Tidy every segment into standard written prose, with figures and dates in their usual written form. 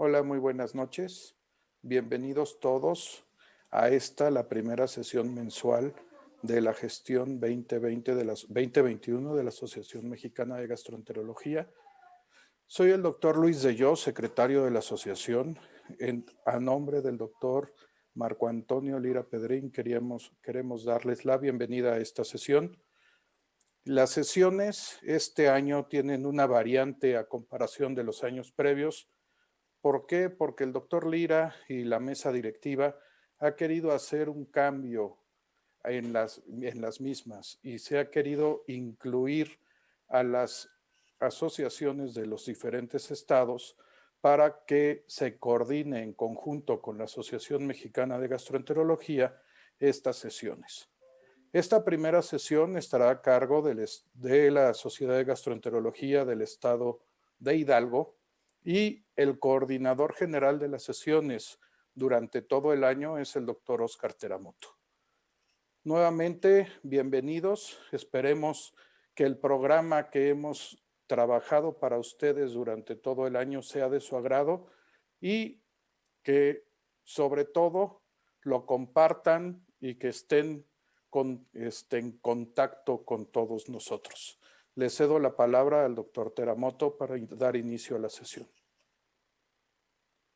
Hola, muy buenas noches. Bienvenidos todos a la primera sesión mensual de la gestión 2020 de 2021 de la Asociación Mexicana de Gastroenterología. Soy el doctor Luis Deyó, secretario de la asociación. A nombre del doctor Marco Antonio Lira Pedrín, queremos darles la bienvenida a esta sesión. Las sesiones este año tienen una variante a comparación de los años previos. ¿Por qué? Porque el doctor Lira y la mesa directiva ha querido hacer un cambio en las mismas y se ha querido incluir a las asociaciones de los diferentes estados para que se coordine en conjunto con la Asociación Mexicana de Gastroenterología estas sesiones. Esta primera sesión estará a cargo de la Sociedad de Gastroenterología del Estado de Hidalgo y el coordinador general de las sesiones durante todo el año es el doctor Oscar Teramoto. Nuevamente, bienvenidos. Esperemos que el programa que hemos trabajado para ustedes durante todo el año sea de su agrado y que sobre todo lo compartan y que estén en contacto con todos nosotros. Le cedo la palabra al doctor Teramoto para dar inicio a la sesión.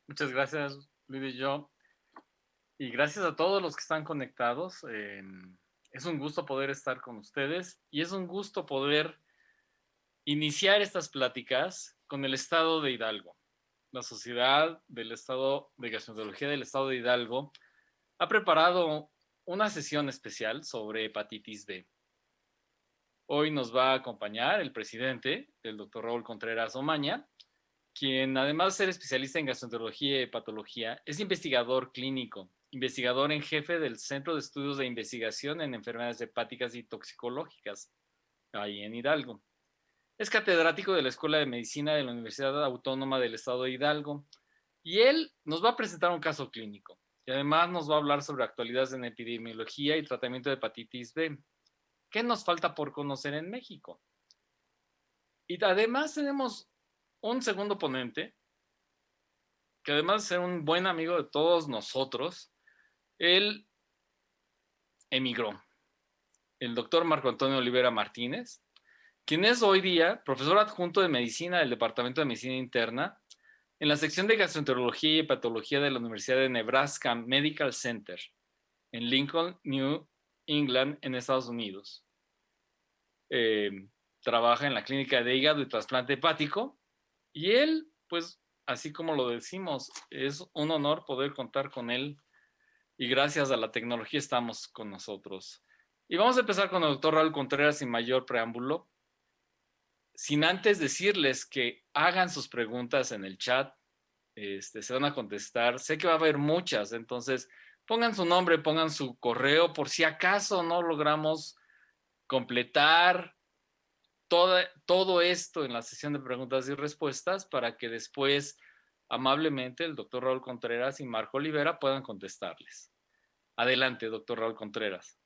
Muchas gracias, Luis y yo. Y gracias a todos los que están conectados. Es un gusto poder estar con ustedes y es un gusto poder iniciar estas pláticas con el Estado de Hidalgo. La Sociedad del Estado de Gastroenterología del Estado de Hidalgo ha preparado una sesión especial sobre hepatitis B. Hoy nos va a acompañar el presidente, el doctor Raúl Contreras Omaña, quien además de ser especialista en gastroenterología y hepatología, es investigador clínico, investigador en jefe del Centro de Estudios de Investigación en Enfermedades Hepáticas y Toxicológicas, ahí en Hidalgo. Es catedrático de la Escuela de Medicina de la Universidad Autónoma del Estado de Hidalgo y él nos va a presentar un caso clínico y además nos va a hablar sobre actualidades en epidemiología y tratamiento de hepatitis B. ¿Qué nos falta por conocer en México? Y además tenemos un segundo ponente, que además de ser un buen amigo de todos nosotros, él emigró. El doctor Marco Antonio Olivera Martínez, quien es hoy día profesor adjunto de medicina del Departamento de Medicina Interna en la sección de gastroenterología y hepatología de la Universidad de Nebraska Medical Center, en Lincoln, New England, en Estados Unidos. Trabaja en la clínica de hígado y trasplante hepático y él, pues, así como lo decimos, es un honor poder contar con él y gracias a la tecnología estamos con nosotros. Y vamos a empezar con el doctor Raúl Contreras sin mayor preámbulo, sin antes decirles que hagan sus preguntas en el chat, se van a contestar. Sé que va a haber muchas, entonces pongan su nombre, pongan su correo, por si acaso no logramos completar todo esto en la sesión de preguntas y respuestas para que después amablemente el doctor Raúl Contreras y Marco Olivera puedan contestarles. Adelante, doctor Raúl Contreras.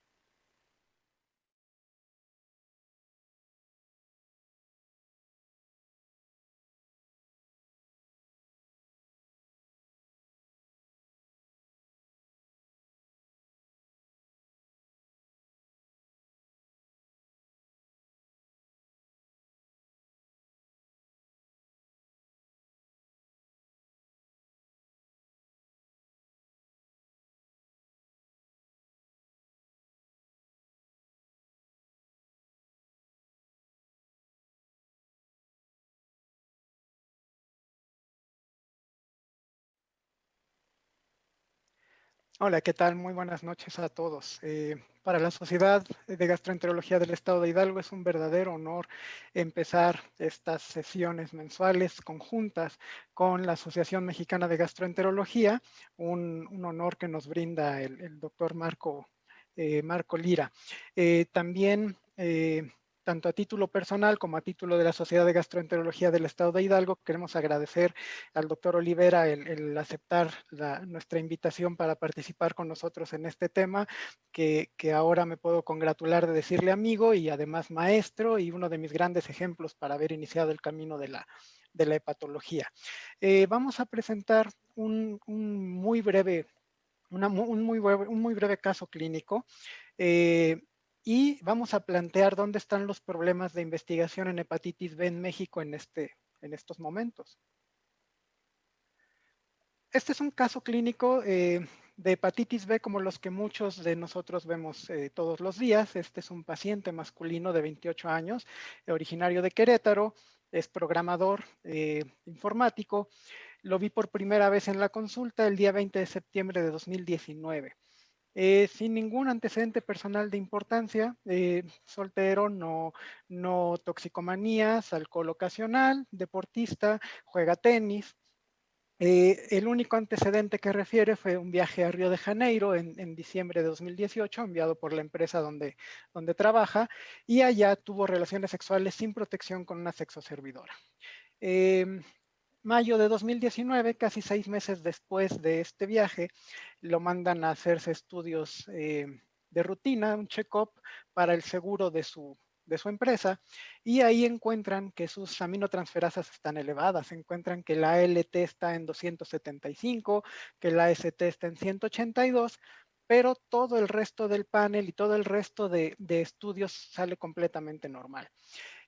Hola, ¿qué tal? Muy buenas noches a todos. Para la Sociedad de Gastroenterología del Estado de Hidalgo es un verdadero honor empezar estas sesiones mensuales conjuntas con la Asociación Mexicana de Gastroenterología, un honor que nos brinda el doctor Marco Lira. También tanto a título personal como a título de la Sociedad de Gastroenterología del Estado de Hidalgo, queremos agradecer al doctor Olivera el aceptar nuestra invitación para participar con nosotros en este tema, que ahora me puedo congratular de decirle amigo y además maestro y uno de mis grandes ejemplos para haber iniciado el camino de la hepatología. Vamos a presentar un muy breve caso clínico y vamos a plantear dónde están los problemas de investigación en hepatitis B en México en estos momentos. Este es un caso clínico de hepatitis B como los que muchos de nosotros vemos todos los días. Este es un paciente masculino de 28 años, originario de Querétaro, es programador informático. Lo vi por primera vez en la consulta el día 20 de septiembre de 2019. Sin ningún antecedente personal de importancia, soltero, no toxicomanías, alcohol ocasional, deportista, juega tenis. El único antecedente que refiere fue un viaje a Río de Janeiro en diciembre de 2018, enviado por la empresa donde trabaja, y allá tuvo relaciones sexuales sin protección con una sexoservidora. Mayo de 2019, casi 6 meses después de este viaje, lo mandan a hacerse estudios de rutina, un check-up para el seguro de su empresa, y ahí encuentran que sus aminotransferasas están elevadas, encuentran que la ALT está en 275, que la AST está en 182, pero todo el resto del panel y todo el resto de estudios sale completamente normal.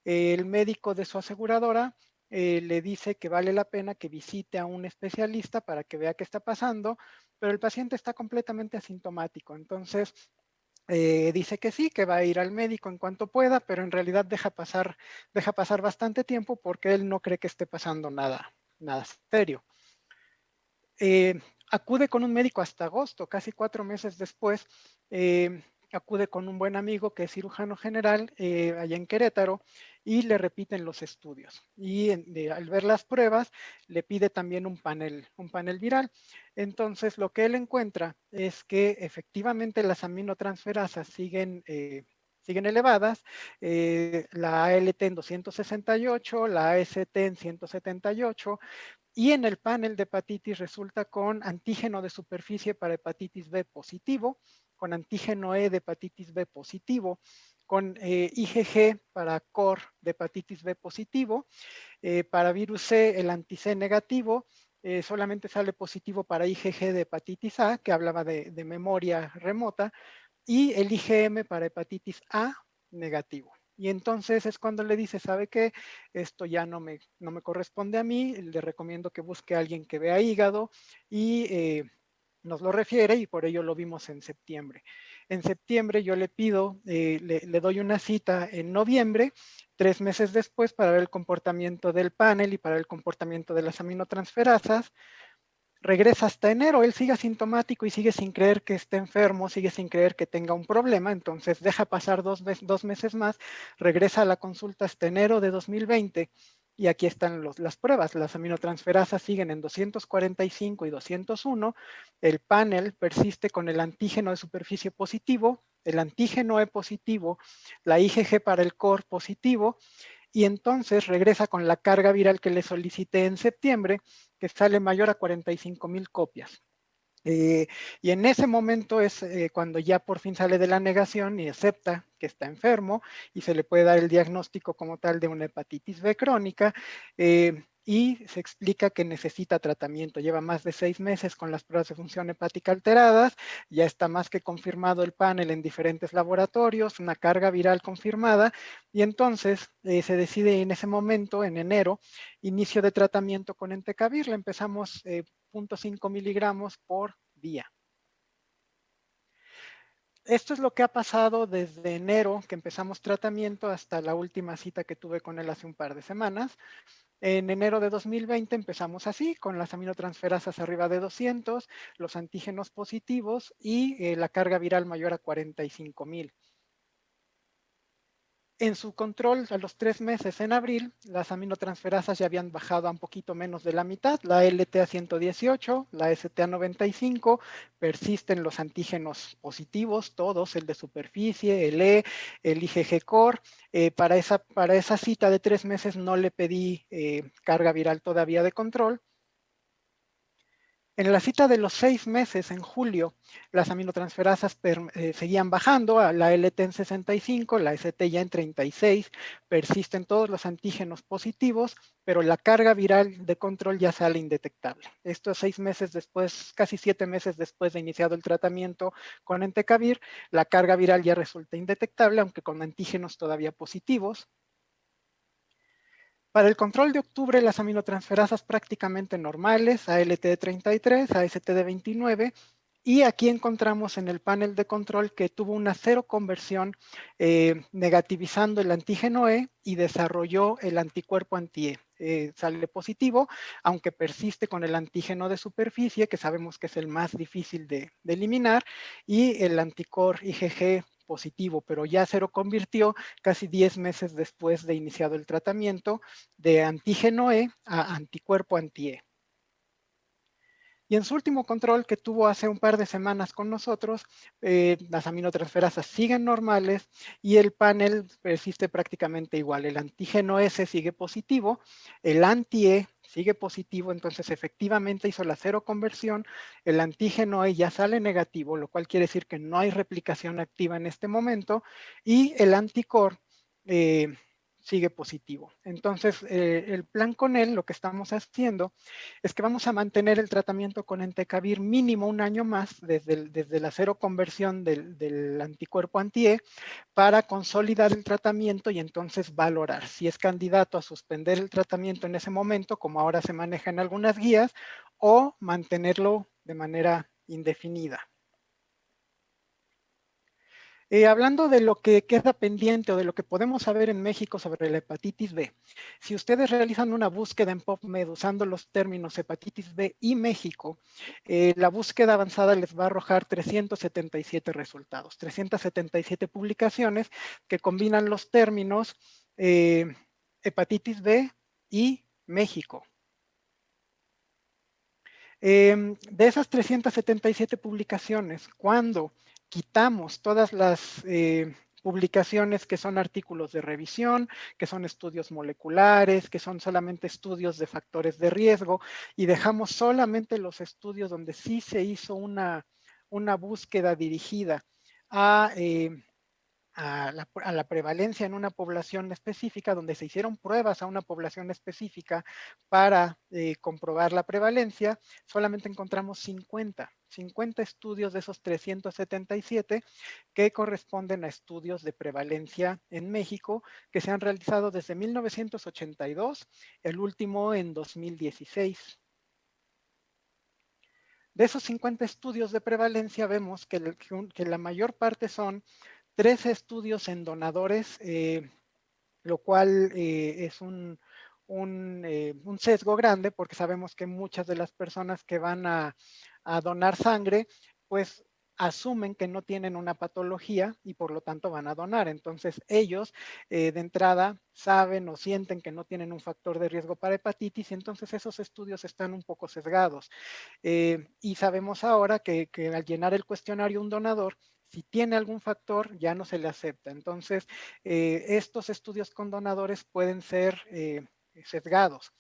El médico de su aseguradora le dice que vale la pena que visite a un especialista para que vea qué está pasando, pero el paciente está completamente asintomático. Entonces, dice que sí, que va a ir al médico en cuanto pueda, pero en realidad deja pasar bastante tiempo porque él no cree que esté pasando nada serio. Acude con un médico hasta agosto, casi 4 meses después. Acude con un buen amigo que es cirujano general allá en Querétaro y le repiten los estudios. Y al ver las pruebas, le pide también un panel viral. Entonces, lo que él encuentra es que efectivamente las aminotransferasas siguen elevadas, la ALT en 268, la AST en 178, y en el panel de hepatitis resulta con antígeno de superficie para hepatitis B positivo, con antígeno E de hepatitis B positivo, con IgG para COR de hepatitis B positivo, para virus C el anti-C negativo, solamente sale positivo para IgG de hepatitis A, que hablaba de memoria remota, y el IgM para hepatitis A negativo. Y entonces es cuando le dice, ¿sabe qué? Esto ya no me corresponde a mí, le recomiendo que busque a alguien que vea hígado y nos lo refiere, y por ello lo vimos en septiembre. En septiembre yo le pido, le doy una cita en noviembre, 3 meses después, para ver el comportamiento del panel y para el comportamiento de las aminotransferasas. Regresa hasta enero, él sigue asintomático y sigue sin creer que esté enfermo, sigue sin creer que tenga un problema, entonces deja pasar 2 meses más, regresa a la consulta hasta enero de 2020 y aquí están las pruebas. Las aminotransferasas siguen en 245 y 201, el panel persiste con el antígeno de superficie positivo, el antígeno E positivo, la IgG para el COR positivo, y entonces regresa con la carga viral que le solicité en septiembre, que sale mayor a 45,000 copias. Y en ese momento es cuando ya por fin sale de la negación y acepta que está enfermo y se le puede dar el diagnóstico como tal de una hepatitis B crónica. Y se explica que necesita tratamiento. Lleva más de 6 meses con las pruebas de función hepática alteradas, ya está más que confirmado el panel en diferentes laboratorios, una carga viral confirmada, y entonces se decide en ese momento, en enero, inicio de tratamiento con entecavir. Le empezamos 0.5 miligramos por día. Esto es lo que ha pasado desde enero que empezamos tratamiento hasta la última cita que tuve con él hace un par de semanas. En enero de 2020 empezamos así, con las aminotransferasas arriba de 200, los antígenos positivos y la carga viral mayor a 45,000. En su control a los 3 meses en abril, las aminotransferasas ya habían bajado a un poquito menos de la mitad, la LT a 118, la ST a 95, persisten los antígenos positivos, todos, el de superficie, el E, el IgG core. Para esa cita de 3 meses no le pedí carga viral todavía de control. En la cita de los 6 meses, en julio, las aminotransferasas seguían bajando, a la LT en 65, la ST ya en 36, persisten todos los antígenos positivos, pero la carga viral de control ya sale indetectable. Esto 6 meses después, casi 7 meses después de iniciado el tratamiento con entecavir, la carga viral ya resulta indetectable, aunque con antígenos todavía positivos. Para el control de octubre, las aminotransferasas prácticamente normales, ALT de 33, AST de 29, y aquí encontramos en el panel de control que tuvo una cero conversión negativizando el antígeno E y desarrolló el anticuerpo anti-E. Sale positivo, aunque persiste con el antígeno de superficie, que sabemos que es el más difícil de eliminar, y el anticor IgG positivo, pero ya se lo convirtió casi 10 meses después de iniciado el tratamiento de antígeno E a anticuerpo anti-E. Y en su último control que tuvo hace un par de semanas con nosotros, las aminotransferasas siguen normales y el panel persiste prácticamente igual. El antígeno S sigue positivo, el anti-E sigue positivo, entonces efectivamente hizo la cero conversión, el antígeno E ya sale negativo, lo cual quiere decir que no hay replicación activa en este momento, y el anticor sigue positivo. Entonces, el plan con él, lo que estamos haciendo, es que vamos a mantener el tratamiento con entecavir mínimo un año más desde la cero conversión del anticuerpo anti-E para consolidar el tratamiento y entonces valorar si es candidato a suspender el tratamiento en ese momento, como ahora se maneja en algunas guías, o mantenerlo de manera indefinida. Hablando de lo que queda pendiente o de lo que podemos saber en México sobre la hepatitis B, si ustedes realizan una búsqueda en PubMed usando los términos hepatitis B y México, la búsqueda avanzada les va a arrojar 377 resultados, 377 publicaciones que combinan los términos hepatitis B y México. De esas 377 publicaciones, cuando quitamos todas las publicaciones que son artículos de revisión, que son estudios moleculares, que son solamente estudios de factores de riesgo, y dejamos solamente los estudios donde sí se hizo una búsqueda dirigida a la prevalencia en una población específica, donde se hicieron pruebas a una población específica para comprobar la prevalencia, solamente encontramos 50 estudios de esos 377 que corresponden a estudios de prevalencia en México que se han realizado desde 1982, el último en 2016. De esos 50 estudios de prevalencia vemos que la mayor parte son 13 estudios en donadores, lo cual es un sesgo grande porque sabemos que muchas de las personas que van a donar sangre, pues asumen que no tienen una patología y por lo tanto van a donar. Entonces ellos de entrada saben o sienten que no tienen un factor de riesgo para hepatitis y entonces esos estudios están un poco sesgados. Y sabemos ahora que al llenar el cuestionario un donador, si tiene algún factor, ya no se le acepta. Entonces, estos estudios con donadores pueden ser sesgados.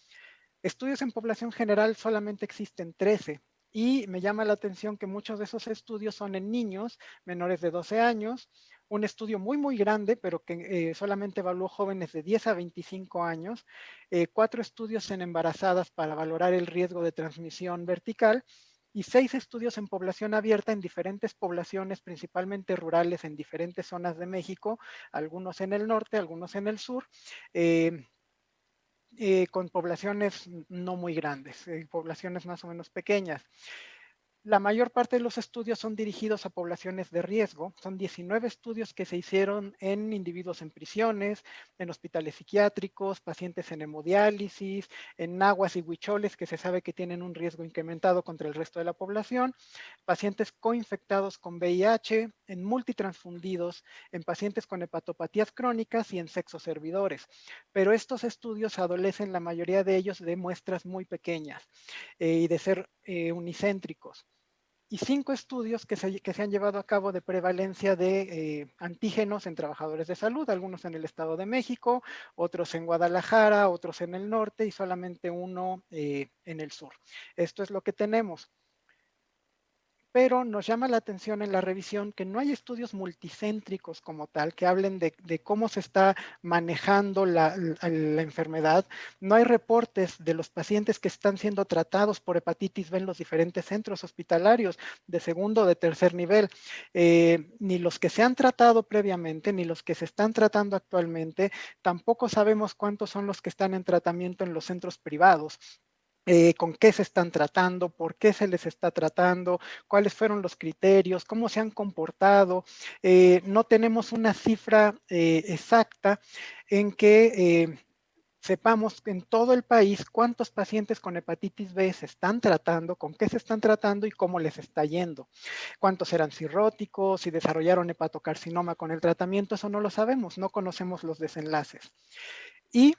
Estudios en población general solamente existen 13 y me llama la atención que muchos de esos estudios son en niños menores de 12 años, un estudio muy grande, pero que solamente evaluó jóvenes de 10 a 25 años, 4 estudios en embarazadas para valorar el riesgo de transmisión vertical y 6 estudios en población abierta en diferentes poblaciones, principalmente rurales en diferentes zonas de México, algunos en el norte, algunos en el sur, con poblaciones no muy grandes, poblaciones más o menos pequeñas. La mayor parte de los estudios son dirigidos a poblaciones de riesgo. Son 19 estudios que se hicieron en individuos en prisiones, en hospitales psiquiátricos, pacientes en hemodiálisis, en nahuas y huicholes que se sabe que tienen un riesgo incrementado contra el resto de la población, pacientes coinfectados con VIH, en multitransfundidos, en pacientes con hepatopatías crónicas y en sexoservidores. Pero estos estudios adolecen la mayoría de ellos de muestras muy pequeñas y de ser unicéntricos. Y 5 estudios que se han llevado a cabo de prevalencia de antígenos en trabajadores de salud, algunos en el Estado de México, otros en Guadalajara, otros en el norte y solamente uno en el sur. Esto es lo que tenemos. pero nos llama la atención en la revisión que no hay estudios multicéntricos como tal, que hablen de cómo se está manejando la enfermedad. No hay reportes de los pacientes que están siendo tratados por hepatitis B en los diferentes centros hospitalarios de segundo o de tercer nivel, ni los que se han tratado previamente, ni los que se están tratando actualmente. Tampoco sabemos cuántos son los que están en tratamiento en los centros privados. Con qué se están tratando, por qué se les está tratando, cuáles fueron los criterios, cómo se han comportado. No tenemos una cifra exacta en que sepamos en todo el país cuántos pacientes con hepatitis B se están tratando, con qué se están tratando y cómo les está yendo. Cuántos eran cirróticos, si desarrollaron hepatocarcinoma con el tratamiento, eso no lo sabemos, no conocemos los desenlaces. Y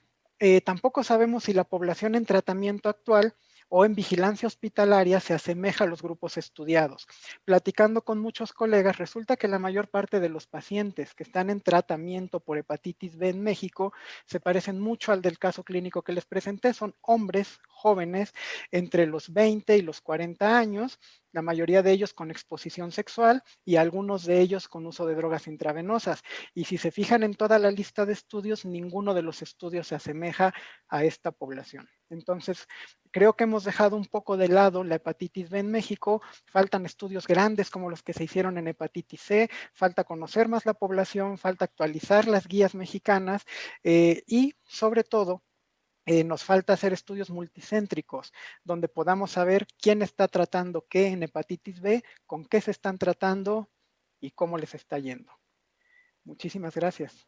tampoco sabemos si la población en tratamiento actual o en vigilancia hospitalaria se asemeja a los grupos estudiados. Platicando con muchos colegas, resulta que la mayor parte de los pacientes que están en tratamiento por hepatitis B en México se parecen mucho al del caso clínico que les presenté. Son hombres jóvenes entre los 20 y los 40 años, la mayoría de ellos con exposición sexual y algunos de ellos con uso de drogas intravenosas. Y si se fijan en toda la lista de estudios, ninguno de los estudios se asemeja a esta población. Entonces, creo que hemos dejado un poco de lado la hepatitis B en México. Faltan estudios grandes como los que se hicieron en hepatitis C, falta conocer más la población, falta actualizar las guías mexicanas y, sobre todo, nos falta hacer estudios multicéntricos, donde podamos saber quién está tratando qué en hepatitis B, con qué se están tratando y cómo les está yendo. Muchísimas gracias.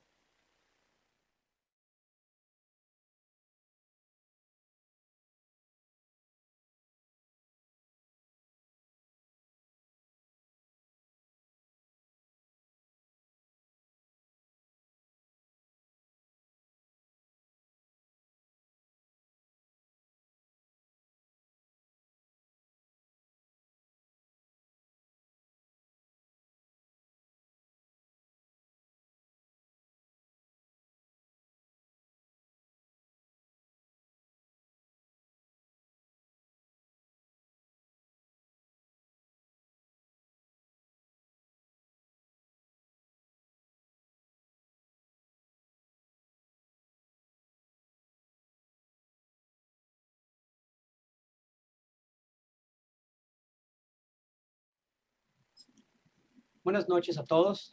Buenas noches a todos.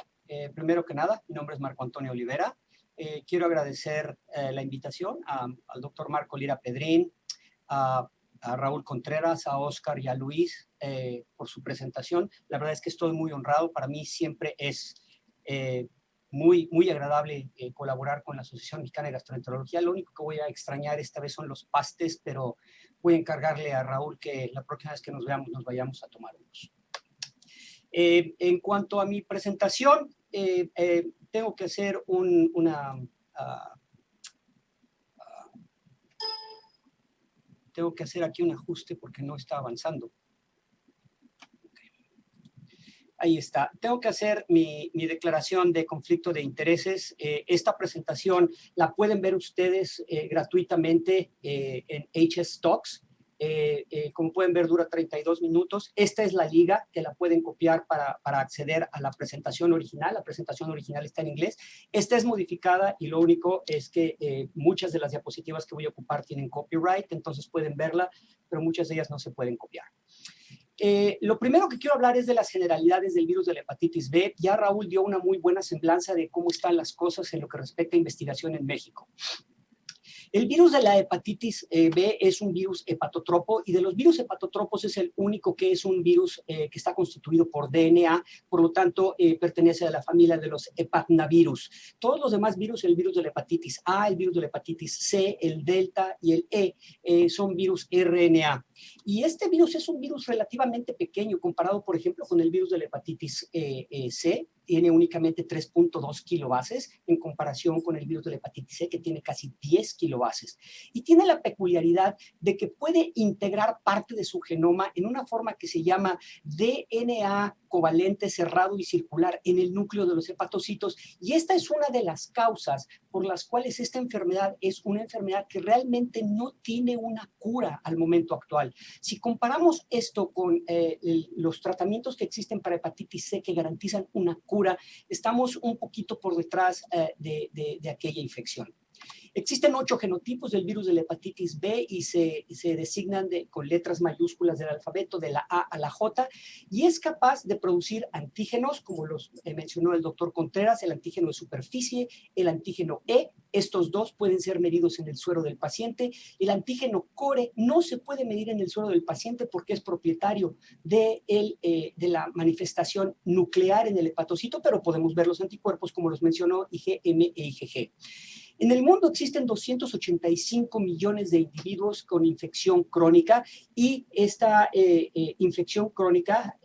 Primero que nada, mi nombre es Marco Antonio Olivera. Quiero agradecer la invitación al doctor Marco Lira Pedrín, a Raúl Contreras, a Oscar y a Luis por su presentación. La verdad es que estoy muy honrado. Para mí siempre es muy agradable colaborar con la Asociación Mexicana de Gastroenterología. Lo único que voy a extrañar esta vez son los pastes, pero voy a encargarle a Raúl que la próxima vez que nos veamos nos vayamos a tomar unos. En cuanto a mi presentación, tengo que hacer tengo que hacer aquí un ajuste porque no está avanzando. Ahí está. Tengo que hacer mi declaración de conflicto de intereses. Esta presentación la pueden ver ustedes gratuitamente en HS Talks. Como pueden ver, dura 32 minutos. Esta es la liga que la pueden copiar para acceder a la presentación original. La presentación original está en inglés. Esta es modificada y lo único es que muchas de las diapositivas que voy a ocupar tienen copyright, entonces pueden verla, pero muchas de ellas no se pueden copiar. Lo primero que quiero hablar es de las generalidades del virus de la hepatitis B. Ya Raúl dio una muy buena semblanza de cómo están las cosas en lo que respecta a investigación en México. El virus de la hepatitis B es un virus hepatotropo y de los virus hepatotropos es el único que es un virus que está constituido por DNA, por lo tanto pertenece a la familia de los hepatnavirus. Todos los demás virus, el virus de la hepatitis A, el virus de la hepatitis C, el delta y el son virus RNA. Y este virus es un virus relativamente pequeño comparado, por ejemplo, con el virus de la hepatitis C. Tiene únicamente 3.2 kilobases en comparación con el virus de la hepatitis C, que tiene casi 10 kilobases. aminobases. Y tiene la peculiaridad de que puede integrar parte de su genoma en una forma que se llama DNA covalente cerrado y circular en el núcleo de los hepatocitos, y esta es una de las causas por las cuales esta enfermedad es una enfermedad que realmente no tiene una cura al momento actual. Si comparamos esto con los tratamientos que existen para hepatitis C que garantizan una cura, estamos un poquito por detrás de aquella infección. Existen 8 genotipos del virus de la hepatitis B y se designan con letras mayúsculas del alfabeto de la A a la J, y es capaz de producir antígenos, como los mencionó el doctor Contreras, el antígeno de superficie, el antígeno E. Estos dos pueden ser medidos en el suero del paciente. El antígeno core no se puede medir en el suero del paciente porque es propietario de la manifestación nuclear en el hepatocito, pero podemos ver los anticuerpos, como los mencionó, IgM e IgG. En el mundo existen 285 millones de individuos con infección crónica, y esta infección crónica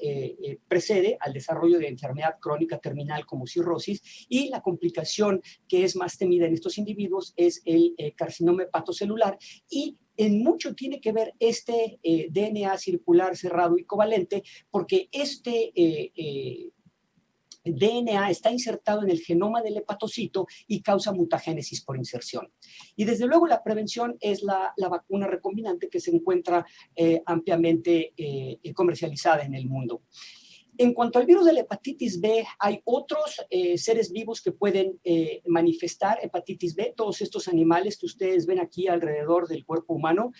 precede al desarrollo de enfermedad crónica terminal como cirrosis, y la complicación que es más temida en estos individuos es el carcinoma hepatocelular, y en mucho tiene que ver este DNA circular cerrado y covalente, porque este DNA está insertado en el genoma del hepatocito y causa mutagénesis por inserción. Y desde luego la prevención es la vacuna recombinante que se encuentra ampliamente comercializada en el mundo. En cuanto al virus de la hepatitis B, hay otros seres vivos que pueden manifestar hepatitis B. Todos estos animales que ustedes ven aquí alrededor del cuerpo humano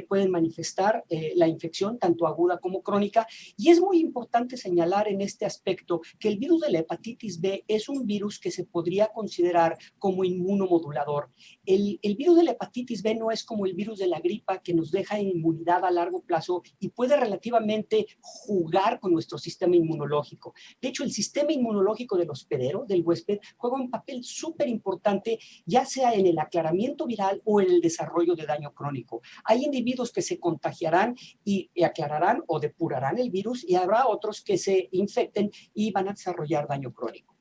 pueden manifestar la infección, tanto aguda como crónica. Y es muy importante señalar en este aspecto que el virus de la hepatitis B es un virus que se podría considerar como inmunomodulador. El virus de la hepatitis B no es como el virus de la gripa, que nos deja en inmunidad a largo plazo y puede relativamente jugar con nuestro sistema inmunológico. De hecho, el sistema inmunológico del hospedero, del huésped, juega un papel súper importante, ya sea en el aclaramiento viral o en el desarrollo de daño crónico. Hay individuos que se contagiarán y aclararán o depurarán el virus, y habrá otros que se infecten y van a desarrollar daño crónico.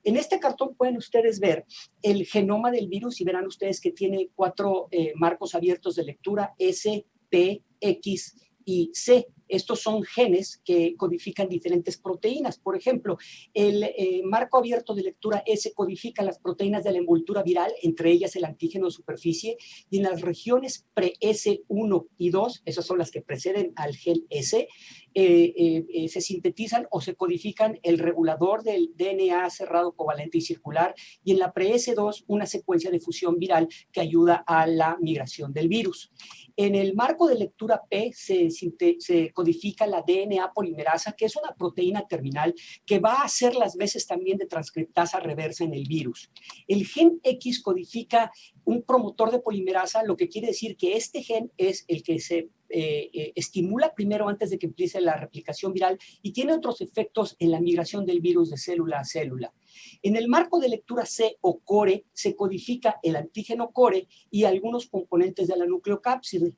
En este cartón pueden ustedes ver el genoma del virus y verán ustedes que tiene 4 marcos abiertos de lectura: S, P, X y C. Estos son genes que codifican diferentes proteínas. Por ejemplo, el marco abierto de lectura S codifica las proteínas de la envoltura viral, entre ellas el antígeno de superficie, y en las regiones pre-S1 y 2, esas son las que preceden al gen S, se sintetizan o se codifican el regulador del DNA cerrado, covalente y circular, y en la pre-S2 una secuencia de fusión viral que ayuda a la migración del virus. En el marco de lectura P se codifica la DNA polimerasa, que es una proteína terminal que va a hacer las veces también de transcriptasa reversa en el virus. El gen X codifica un promotor de polimerasa, lo que quiere decir que este gen es el que se estimula primero antes de que empiece la replicación viral y tiene otros efectos en la migración del virus de célula a célula. En el marco de lectura C o core se codifica el antígeno core y algunos componentes de la nucleocápside.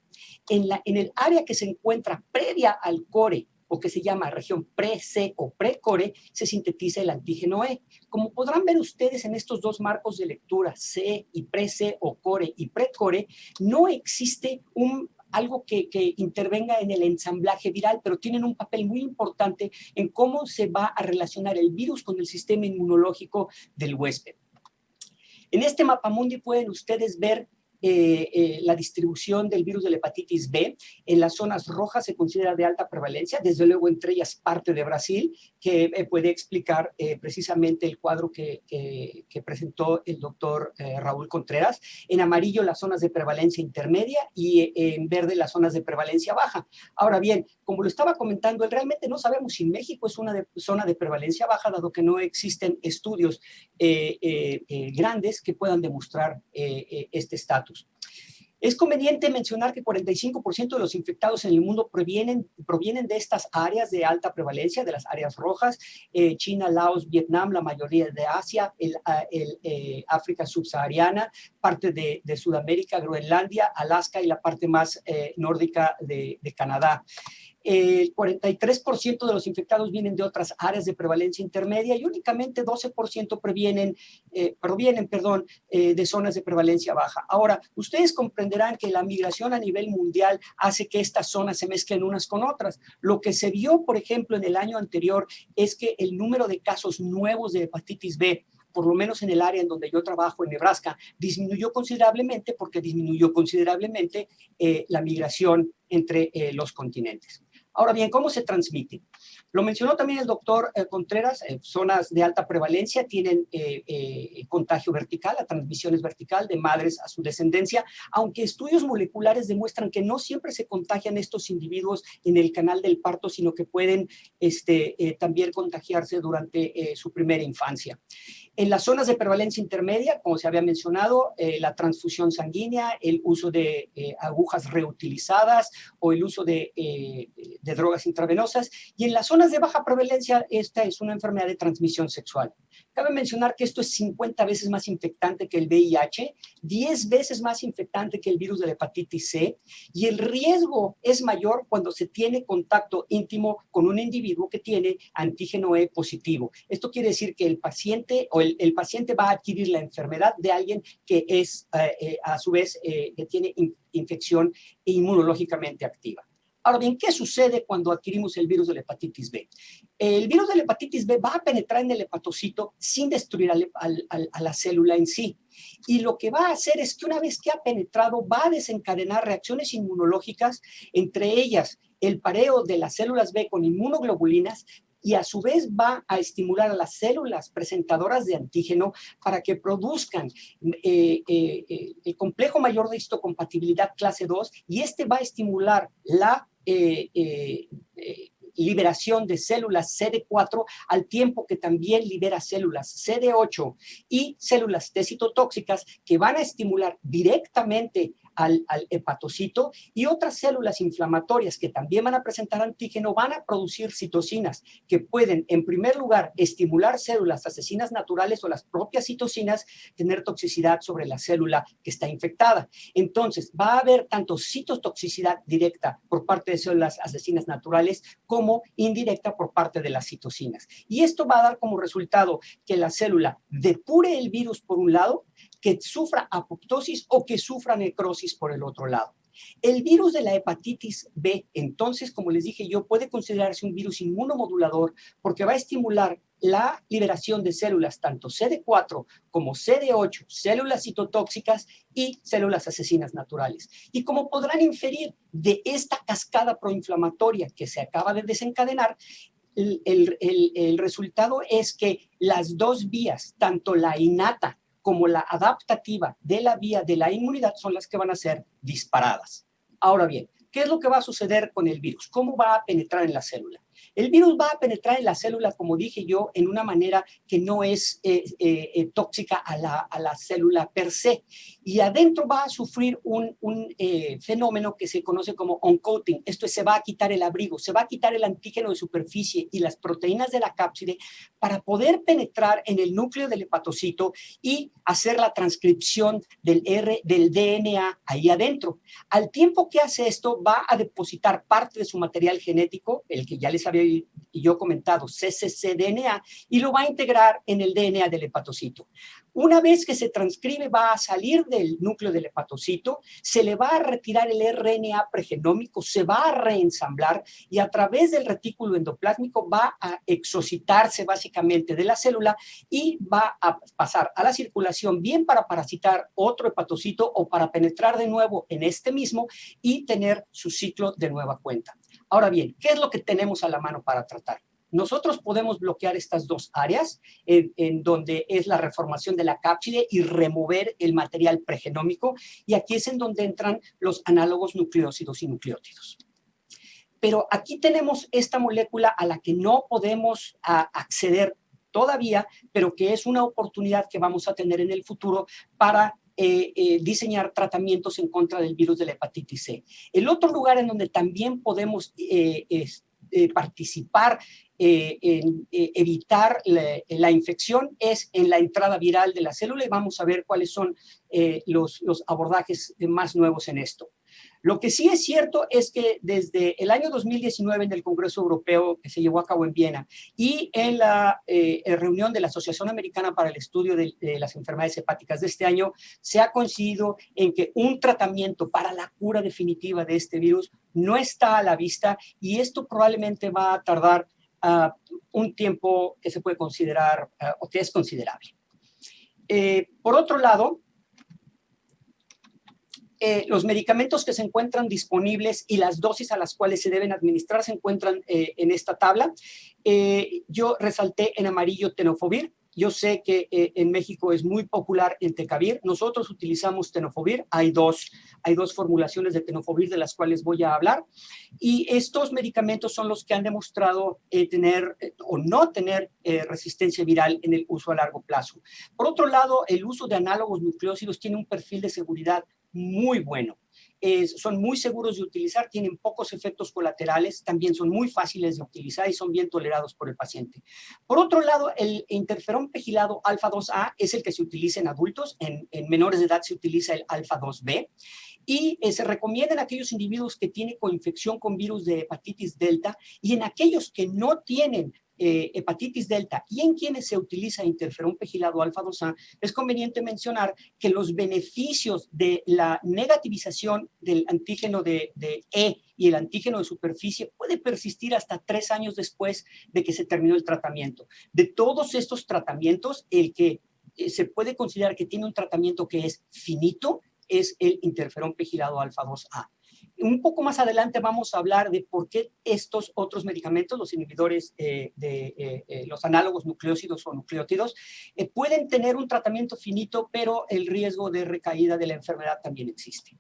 En el área que se encuentra previa al core, o que se llama región pre-C o pre-core, se sintetiza el antígeno E. Como podrán ver ustedes en estos dos marcos de lectura, C y pre-C o core y pre-core, no existe algo que intervenga en el ensamblaje viral, pero tienen un papel muy importante en cómo se va a relacionar el virus con el sistema inmunológico del huésped. En este mapamundi pueden ustedes ver la distribución del virus de la hepatitis B. En las zonas rojas se considera de alta prevalencia, desde luego entre ellas parte de Brasil, que puede explicar precisamente el cuadro que presentó el doctor Raúl Contreras. En amarillo las zonas de prevalencia intermedia y en verde las zonas de prevalencia baja. Ahora bien, como lo estaba comentando, realmente no sabemos si México es una zona de prevalencia baja, dado que no existen estudios grandes que puedan demostrar este estatus. Es conveniente mencionar que 45% de los infectados en el mundo provienen de estas áreas de alta prevalencia, de las áreas rojas: China, Laos, Vietnam, la mayoría de Asia, África subsahariana, parte de Sudamérica, Groenlandia, Alaska y la parte más nórdica de Canadá. el 43% de los infectados vienen de otras áreas de prevalencia intermedia y únicamente 12% provienen de zonas de prevalencia baja. Ahora, ustedes comprenderán que la migración a nivel mundial hace que estas zonas se mezclen unas con otras. Lo que se vio, por ejemplo, en el año anterior es que el número de casos nuevos de hepatitis B, por lo menos en el área en donde yo trabajo, en Nebraska, disminuyó considerablemente porque disminuyó considerablemente la migración entre los continentes. Ahora bien, ¿cómo se transmite? Lo mencionó también el doctor Contreras, zonas de alta prevalencia tienen contagio vertical, la transmisión es vertical de madres a su descendencia, aunque estudios moleculares demuestran que no siempre se contagian estos individuos en el canal del parto, sino que pueden también contagiarse durante su primera infancia. En las zonas de prevalencia intermedia, como se había mencionado, la transfusión sanguínea, el uso de agujas reutilizadas o el uso de drogas intravenosas. Y en las zonas de baja prevalencia, esta es una enfermedad de transmisión sexual. Cabe mencionar que esto es 50 veces más infectante que el VIH, 10 veces más infectante que el virus de la hepatitis C, y el riesgo es mayor cuando se tiene contacto íntimo con un individuo que tiene antígeno E positivo. Esto quiere decir que el paciente el paciente va a adquirir la enfermedad de alguien que es, a su vez, que tiene infección inmunológicamente activa. Ahora bien, ¿qué sucede cuando adquirimos el virus de la hepatitis B? El virus de la hepatitis B va a penetrar en el hepatocito sin destruir a la célula en sí. Y lo que va a hacer es que una vez que ha penetrado, va a desencadenar reacciones inmunológicas, entre ellas el pareo de las células B con inmunoglobulinas, y a su vez va a estimular a las células presentadoras de antígeno para que produzcan el complejo mayor de histocompatibilidad clase 2, y este va a estimular la liberación de células CD4 al tiempo que también libera células CD8 y células T citotóxicas que van a estimular directamente al hepatocito, y otras células inflamatorias que también van a presentar antígeno van a producir citocinas que pueden, en primer lugar, estimular células asesinas naturales o las propias citocinas, tener toxicidad sobre la célula que está infectada. Entonces, va a haber tanto citotoxicidad directa por parte de células asesinas naturales como indirecta por parte de las citocinas. Y esto va a dar como resultado que la célula depure el virus por un lado, que sufra apoptosis o que sufra necrosis por el otro lado. El virus de la hepatitis B, entonces, como les dije yo, puede considerarse un virus inmunomodulador porque va a estimular la liberación de células, tanto CD4 como CD8, células citotóxicas y células asesinas naturales. Y como podrán inferir de esta cascada proinflamatoria que se acaba de desencadenar, el resultado es que las dos vías, tanto la innata como la adaptativa de la vía de la inmunidad, son las que van a ser disparadas. Ahora bien, ¿qué es lo que va a suceder con el virus? ¿Cómo va a penetrar en la célula? El virus va a penetrar en la célula, como dije yo, en una manera que no es tóxica a la célula per se. Y adentro va a sufrir un fenómeno que se conoce como uncoating. Esto es, se va a quitar el abrigo, se va a quitar el antígeno de superficie y las proteínas de la cápside para poder penetrar en el núcleo del hepatocito y hacer la transcripción del DNA ahí adentro. Al tiempo que hace esto, va a depositar parte de su material genético, el que ya les había yo comentado, cccDNA, y lo va a integrar en el DNA del hepatocito. Una vez que se transcribe, va a salir del núcleo del hepatocito, se le va a retirar el RNA pregenómico, se va a reensamblar y a través del retículo endoplásmico va a exocitarse básicamente de la célula y va a pasar a la circulación, bien para parasitar otro hepatocito o para penetrar de nuevo en este mismo y tener su ciclo de nueva cuenta. Ahora bien, ¿qué es lo que tenemos a la mano para tratar? Nosotros podemos bloquear estas dos áreas en donde es la reformación de la cápside y remover el material pregenómico, y aquí es en donde entran los análogos nucleósidos y nucleótidos. Pero aquí tenemos esta molécula a la que no podemos acceder todavía, pero que es una oportunidad que vamos a tener en el futuro para diseñar tratamientos en contra del virus de la hepatitis C. El otro lugar en donde también podemos participar en evitar la infección es en la entrada viral de la célula, y vamos a ver cuáles son los abordajes más nuevos en esto. Lo que sí es cierto es que desde el año 2019 en el Congreso Europeo que se llevó a cabo en Viena y en la reunión de la Asociación Americana para el Estudio de las Enfermedades Hepáticas de este año, se ha coincidido en que un tratamiento para la cura definitiva de este virus no está a la vista y esto probablemente va a tardar un tiempo que se puede considerar o que es considerable. Por otro lado, los medicamentos que se encuentran disponibles y las dosis a las cuales se deben administrar se encuentran en esta tabla. Yo resalté en amarillo tenofovir. Yo sé que en México es muy popular Entecavir. Nosotros utilizamos tenofovir. Hay dos formulaciones de tenofovir de las cuales voy a hablar. Y estos medicamentos son los que han demostrado tener o no tener resistencia viral en el uso a largo plazo. Por otro lado, el uso de análogos nucleósidos tiene un perfil de seguridad muy bueno. Son muy seguros de utilizar, tienen pocos efectos colaterales, también son muy fáciles de utilizar y son bien tolerados por el paciente. Por otro lado, el interferón pegilado alfa-2A es el que se utiliza en adultos, en menores de edad se utiliza el alfa-2B y se recomienda en aquellos individuos que tienen coinfección con virus de hepatitis delta y en aquellos que no tienen hepatitis delta y en quienes se utiliza interferón pegilado alfa-2A, es conveniente mencionar que los beneficios de la negativización del antígeno de E y el antígeno de superficie puede persistir hasta 3 años después de que se terminó el tratamiento. De todos estos tratamientos, el que se puede considerar que tiene un tratamiento que es finito es el interferón pegilado alfa-2A. Un poco más adelante vamos a hablar de por qué estos otros medicamentos, los inhibidores los análogos nucleósidos o nucleótidos, pueden tener un tratamiento finito, pero el riesgo de recaída de la enfermedad también existe.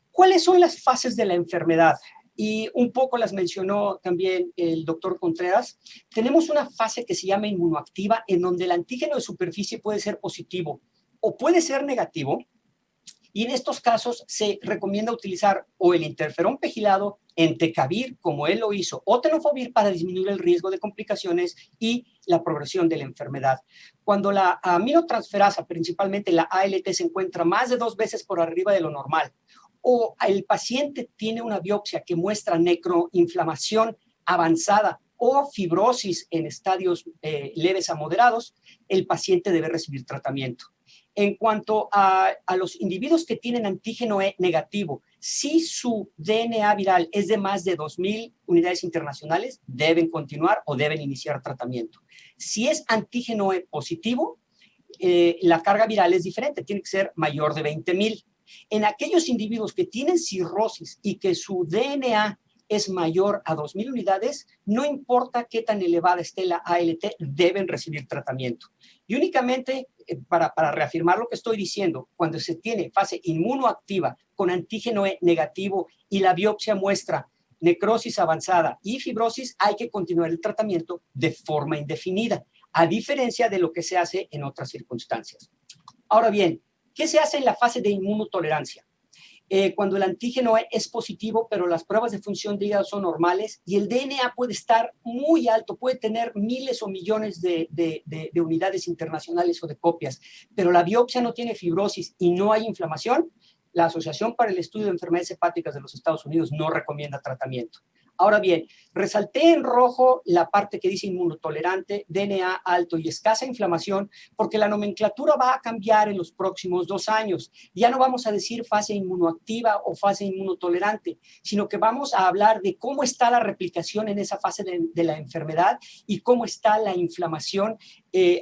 ¿Cuáles son las fases de la enfermedad? Y un poco las mencionó también el doctor Contreras. Tenemos una fase que se llama inmunoactiva, en donde el antígeno de superficie puede ser positivo o puede ser negativo. Y en estos casos se recomienda utilizar o el interferón pegilado, Entecavir, como él lo hizo, o tenofovir para disminuir el riesgo de complicaciones y la progresión de la enfermedad. Cuando la aminotransferasa, principalmente la ALT, se encuentra más de 2 veces por arriba de lo normal, o el paciente tiene una biopsia que muestra necroinflamación avanzada o fibrosis en estadios leves a moderados, el paciente debe recibir tratamiento. En cuanto a los individuos que tienen antígeno E negativo, si su DNA viral es de más de 2,000 unidades internacionales, deben continuar o deben iniciar tratamiento. Si es antígeno E positivo, la carga viral es diferente, tiene que ser mayor de 20,000. En aquellos individuos que tienen cirrosis y que su DNA es mayor a 2,000 unidades, no importa qué tan elevada esté la ALT, deben recibir tratamiento. Y únicamente, para reafirmar lo que estoy diciendo, cuando se tiene fase inmunoactiva con antígeno E negativo y la biopsia muestra necrosis avanzada y fibrosis, hay que continuar el tratamiento de forma indefinida, a diferencia de lo que se hace en otras circunstancias. Ahora bien, ¿qué se hace en la fase de inmunotolerancia? Cuando el antígeno E es positivo, pero las pruebas de función de hígado son normales y el DNA puede estar muy alto, puede tener miles o millones de unidades internacionales o de copias, pero la biopsia no tiene fibrosis y no hay inflamación, la Asociación para el Estudio de Enfermedades Hepáticas de los Estados Unidos no recomienda tratamiento. Ahora bien, resalté en rojo la parte que dice inmunotolerante, DNA alto y escasa inflamación, porque la nomenclatura va a cambiar en los próximos 2 años. Ya no vamos a decir fase inmunoactiva o fase inmunotolerante, sino que vamos a hablar de cómo está la replicación en esa fase de la enfermedad y cómo está la inflamación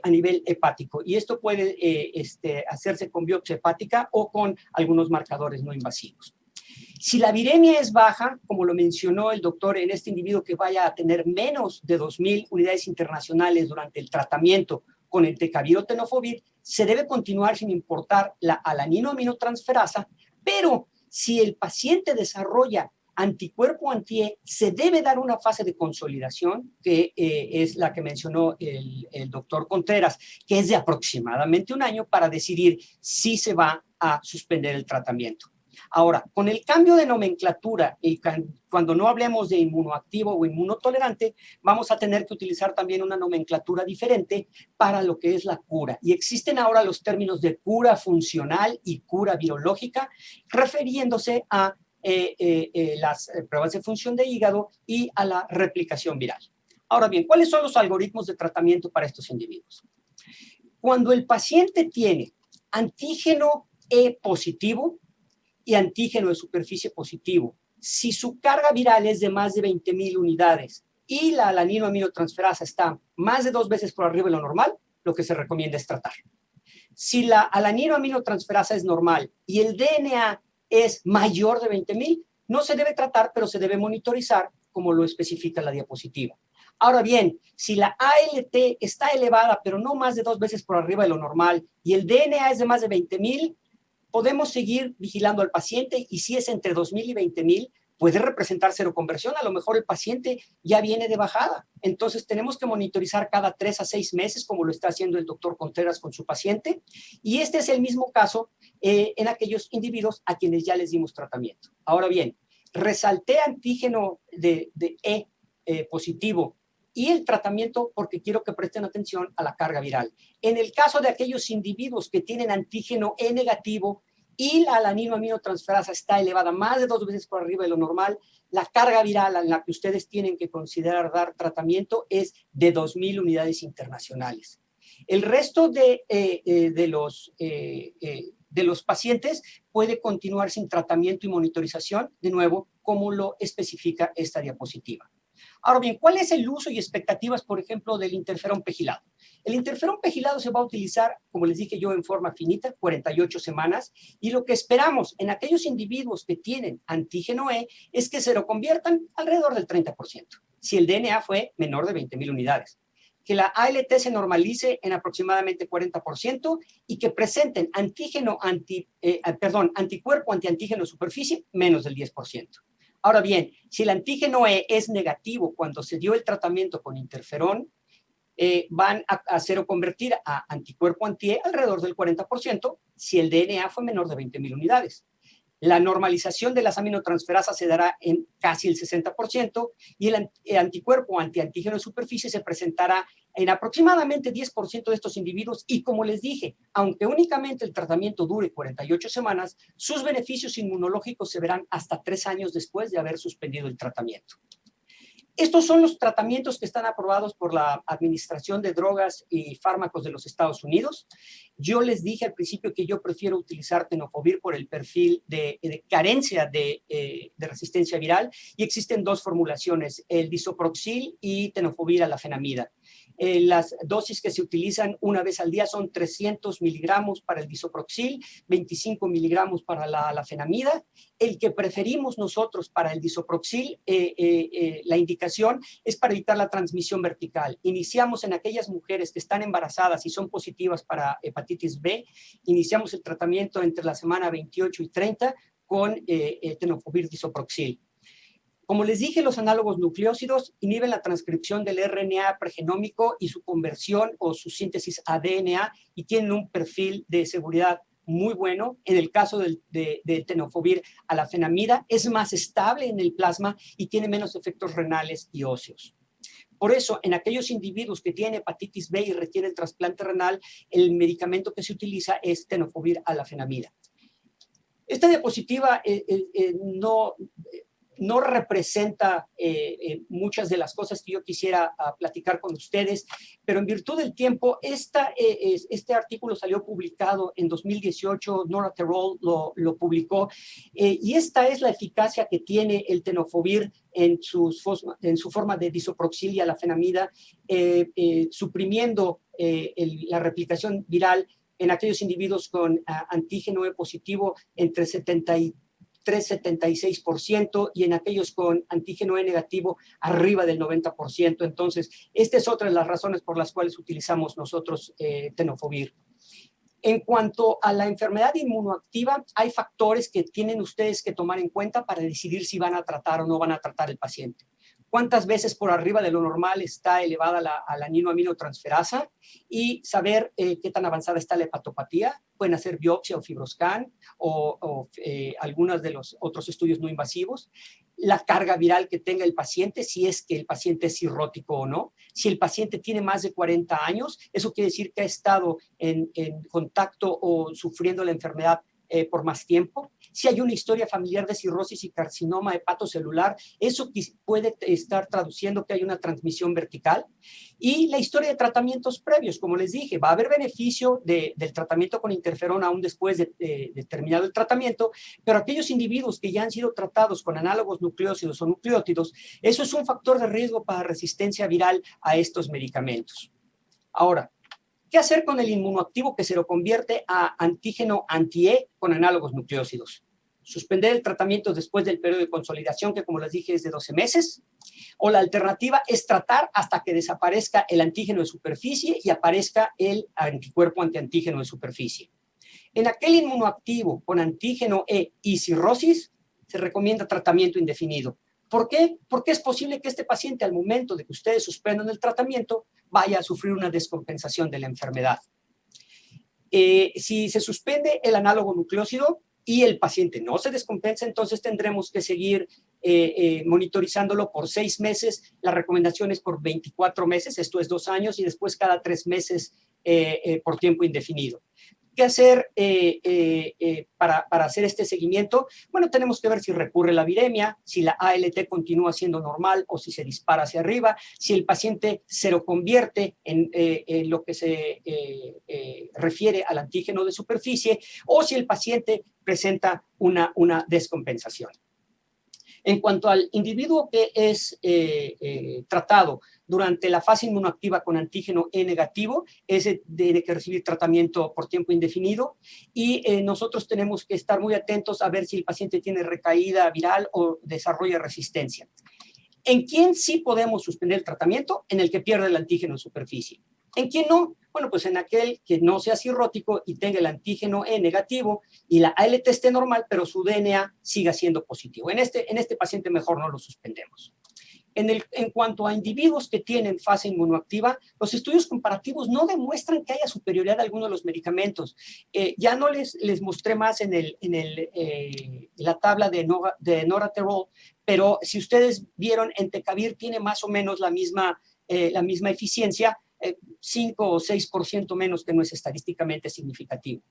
a nivel hepático. Y esto puede hacerse con biopsia hepática o con algunos marcadores no invasivos. Si la viremia es baja, como lo mencionó el doctor, en este individuo que vaya a tener menos de 2,000 unidades internacionales durante el tratamiento con el Entecavir o tenofovir, se debe continuar sin importar la alaninoaminotransferasa, pero si el paciente desarrolla anticuerpo anti-E, se debe dar una fase de consolidación, que es la que mencionó el doctor Contreras, que es de aproximadamente 1 año para decidir si se va a suspender el tratamiento. Ahora, con el cambio de nomenclatura y cuando no hablemos de inmunoactivo o inmunotolerante, vamos a tener que utilizar también una nomenclatura diferente para lo que es la cura. Y existen ahora los términos de cura funcional y cura biológica, refiriéndose a las pruebas de función de hígado y a la replicación viral. Ahora bien, ¿cuáles son los algoritmos de tratamiento para estos individuos? Cuando el paciente tiene antígeno E positivo y antígeno de superficie positivo, si su carga viral es de más de 20,000 unidades y la alaninoaminotransferasa está más de 2 veces por arriba de lo normal, lo que se recomienda es tratar. Si la alaninoaminotransferasa es normal y el DNA es mayor de 20,000, no se debe tratar, pero se debe monitorizar, como lo especifica la diapositiva. Ahora bien, si la ALT está elevada, pero no más de 2 veces por arriba de lo normal, y el DNA es de más de 20,000, podemos seguir vigilando al paciente, y si es entre 2,000 y 20,000, puede representar seroconversión. A lo mejor el paciente ya viene de bajada. Entonces tenemos que monitorizar cada 3 a 6 meses, como lo está haciendo el doctor Contreras con su paciente. Y este es el mismo caso en aquellos individuos a quienes ya les dimos tratamiento. Ahora bien, resalté antígeno de E positivo y el tratamiento porque quiero que presten atención a la carga viral. En el caso de aquellos individuos que tienen antígeno E negativo y la alaninoaminotransferasa está elevada más de 2 veces por arriba de lo normal, la carga viral en la que ustedes tienen que considerar dar tratamiento es de 2,000 unidades internacionales. El resto de los pacientes puede continuar sin tratamiento y monitorización, de nuevo, como lo especifica esta diapositiva. Ahora bien, ¿cuál es el uso y expectativas, por ejemplo, del interferón pegilado? El interferón pegilado se va a utilizar, como les dije yo, en forma finita, 48 semanas, y lo que esperamos en aquellos individuos que tienen antígeno E es que se lo conviertan alrededor del 30%, si el DNA fue menor de 20,000 unidades. Que la ALT se normalice en aproximadamente 40% y que presenten anticuerpo antiantígeno de superficie menos del 10%. Ahora bien, si el antígeno E es negativo cuando se dio el tratamiento con interferón, van a seroconvertir a anticuerpo anti-E alrededor del 40% si el DNA fue menor de 20,000 unidades. La normalización de las aminotransferasas se dará en casi el 60% y el anticuerpo antiantígeno de superficie se presentará en aproximadamente 10% de estos individuos. Y como les dije, aunque únicamente el tratamiento dure 48 semanas, sus beneficios inmunológicos se verán hasta 3 años después de haber suspendido el tratamiento. Estos son los tratamientos que están aprobados por la Administración de Drogas y Fármacos de los Estados Unidos. Yo les dije al principio que yo prefiero utilizar tenofovir por el perfil de carencia de resistencia viral, y existen 2 formulaciones, el disoproxil y tenofovir alafenamida. Las dosis que se utilizan una vez al día son 300 miligramos para el disoproxil, 25 miligramos para la alafenamida. El que preferimos nosotros para el disoproxil, la indicación es para evitar la transmisión vertical. Iniciamos en aquellas mujeres que están embarazadas y son positivas para hepatitis B, iniciamos el tratamiento entre la semana 28 y 30 con tenofovir disoproxil. Como les dije, los análogos nucleósidos inhiben la transcripción del RNA pregenómico y su conversión o su síntesis a DNA, y tienen un perfil de seguridad muy bueno. En el caso del tenofovir alafenamida es más estable en el plasma y tiene menos efectos renales y óseos. Por eso, en aquellos individuos que tienen hepatitis B y requieren trasplante renal, el medicamento que se utiliza es tenofovir alafenamida. Esta diapositiva no representa muchas de las cosas que yo quisiera platicar con ustedes, pero en virtud del tiempo, este artículo salió publicado en 2018, Nora Terrell lo publicó, y esta es la eficacia que tiene el tenofovir en su forma de disoproxil y alafenamida, suprimiendo la replicación viral en aquellos individuos con antígeno E positivo entre 73-76%, y en aquellos con antígeno E negativo arriba del 90%. Entonces, esta es otra de las razones por las cuales utilizamos nosotros tenofovir. En cuanto a la enfermedad inmunoactiva, hay factores que tienen ustedes que tomar en cuenta para decidir si van a tratar o no van a tratar el paciente. ¿Cuántas veces por arriba de lo normal está elevada la alaninoaminotransferasa? Y saber qué tan avanzada está la hepatopatía. pueden hacer biopsia o fibroscan o algunos de los otros estudios no invasivos, la carga viral que tenga el paciente, si es que el paciente es cirrótico o no. Si el paciente tiene más de 40 años, eso quiere decir que ha estado en contacto o sufriendo la enfermedad por más tiempo. Si hay una historia familiar de cirrosis y carcinoma hepatocelular, eso puede estar traduciendo que hay una transmisión vertical. Y la historia de tratamientos previos, como les dije, va a haber beneficio del tratamiento con interferón aún después de terminado el tratamiento, pero aquellos individuos que ya han sido tratados con análogos nucleósidos o nucleótidos, eso es un factor de riesgo para resistencia viral a estos medicamentos. Ahora, ¿qué hacer con el inmunoactivo que se lo convierte a antígeno anti-E con análogos nucleósidos? Suspender el tratamiento después del periodo de consolidación, que como les dije es de 12 meses, o la alternativa es tratar hasta que desaparezca el antígeno de superficie y aparezca el anticuerpo antiantígeno de superficie. En aquel inmunoactivo con antígeno E y cirrosis, se recomienda tratamiento indefinido. ¿Por qué? Porque es posible que este paciente al momento de que ustedes suspendan el tratamiento vaya a sufrir una descompensación de la enfermedad. Si se suspende el análogo nucleósido y el paciente no se descompensa, entonces tendremos que seguir monitorizándolo por 6 meses. La recomendación es por 24 meses, esto es 2 años, y después cada 3 meses por tiempo indefinido. ¿Qué hacer para hacer este seguimiento? Bueno, tenemos que ver si recurre la viremia, si la ALT continúa siendo normal o si se dispara hacia arriba, si el paciente se lo convierte en lo que se refiere al antígeno de superficie o si el paciente presenta una descompensación. En cuanto al individuo que es tratado durante la fase inmunoactiva con antígeno E negativo, ese tiene que recibir tratamiento por tiempo indefinido y nosotros tenemos que estar muy atentos a ver si el paciente tiene recaída viral o desarrolla resistencia. ¿En quién sí podemos suspender el tratamiento? En el que pierde el antígeno de superficie. ¿En quién no? Bueno, pues en aquel que no sea cirrótico y tenga el antígeno E negativo y la ALT esté normal, pero su DNA siga siendo positivo. En este paciente mejor no lo suspendemos. En cuanto a individuos que tienen fase inmunoactiva, los estudios comparativos no demuestran que haya superioridad de alguno de los medicamentos. Ya no les mostré más en la tabla de Noraterol, pero si ustedes vieron, Entecavir tiene más o menos la misma eficiencia, 5 o 6% menos, que no es estadísticamente significativo.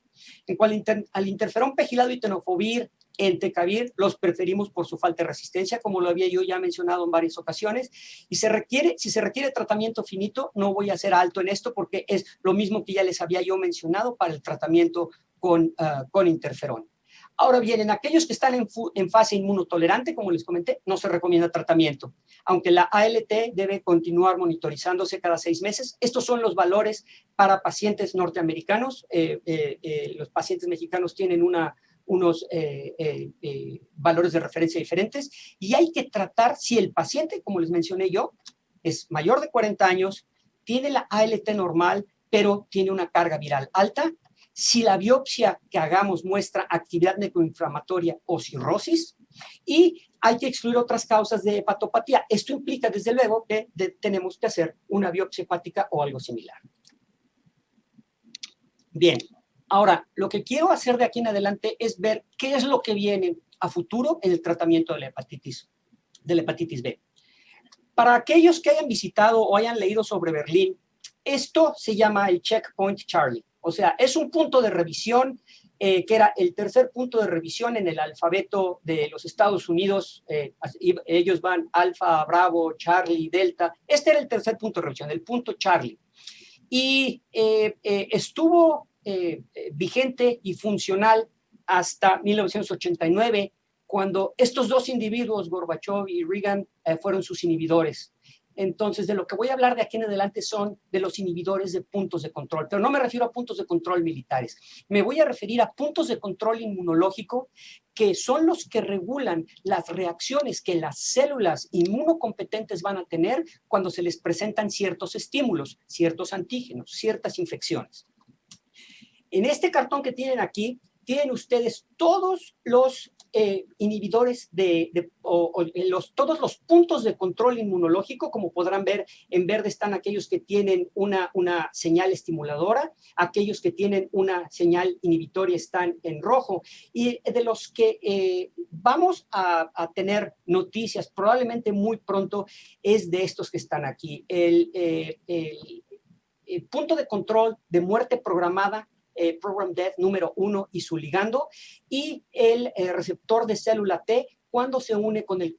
En cuanto al interferón pegilado y tenofovir, Entecavir los preferimos por su falta de resistencia, como lo había yo ya mencionado en varias ocasiones, y si se requiere tratamiento finito, no voy a hacer alto en esto porque es lo mismo que ya les había yo mencionado para el tratamiento con interferón. Ahora bien, en aquellos que están en fase inmunotolerante, como les comenté, no se recomienda tratamiento, aunque la ALT debe continuar monitorizándose cada 6 meses. Estos son los valores para pacientes norteamericanos. Los pacientes mexicanos tienen unos valores de referencia diferentes y hay que tratar si el paciente, como les mencioné yo, es mayor de 40 años, tiene la ALT normal, pero tiene una carga viral alta. Si la biopsia que hagamos muestra actividad necroinflamatoria o cirrosis, y hay que excluir otras causas de hepatopatía. Esto implica, desde luego, que tenemos que hacer una biopsia hepática o algo similar. Bien, ahora, lo que quiero hacer de aquí en adelante es ver qué es lo que viene a futuro en el tratamiento de la hepatitis B. Para aquellos que hayan visitado o hayan leído sobre Berlín, esto se llama el Checkpoint Charlie. O sea, es un punto de revisión que era el tercer punto de revisión en el alfabeto de los Estados Unidos. Ellos van Alfa, Bravo, Charlie, Delta. Este era el tercer punto de revisión, el punto Charlie. Y estuvo vigente y funcional hasta 1989, cuando estos dos individuos, Gorbachev y Reagan, fueron sus inhibidores. Entonces, de lo que voy a hablar de aquí en adelante son de los inhibidores de puntos de control, pero no me refiero a puntos de control militares. Me voy a referir a puntos de control inmunológico, que son los que regulan las reacciones que las células inmunocompetentes van a tener cuando se les presentan ciertos estímulos, ciertos antígenos, ciertas infecciones. En este cartón que tienen aquí, tienen ustedes todos los inhibidores todos los puntos de control inmunológico. Como podrán ver, en verde están aquellos que tienen una señal estimuladora, aquellos que tienen una señal inhibitoria están en rojo, y de los que vamos a tener noticias probablemente muy pronto es de estos que están aquí. El punto de control de muerte programada, Program Death número 1 y su ligando, y el receptor de célula T cuando se une con el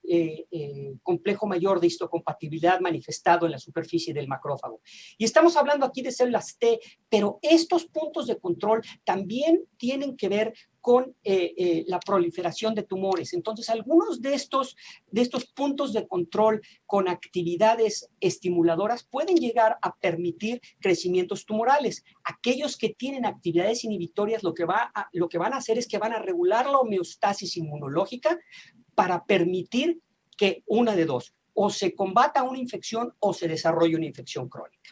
complejo mayor de histocompatibilidad manifestado en la superficie del macrófago. Y estamos hablando aquí de células T, pero estos puntos de control también tienen que ver con la proliferación de tumores. Entonces, algunos de estos puntos de control con actividades estimuladoras pueden llegar a permitir crecimientos tumorales. Aquellos que tienen actividades inhibitorias lo que van a hacer es que van a regular la homeostasis inmunológica para permitir que una de dos, o se combata una infección o se desarrolle una infección crónica.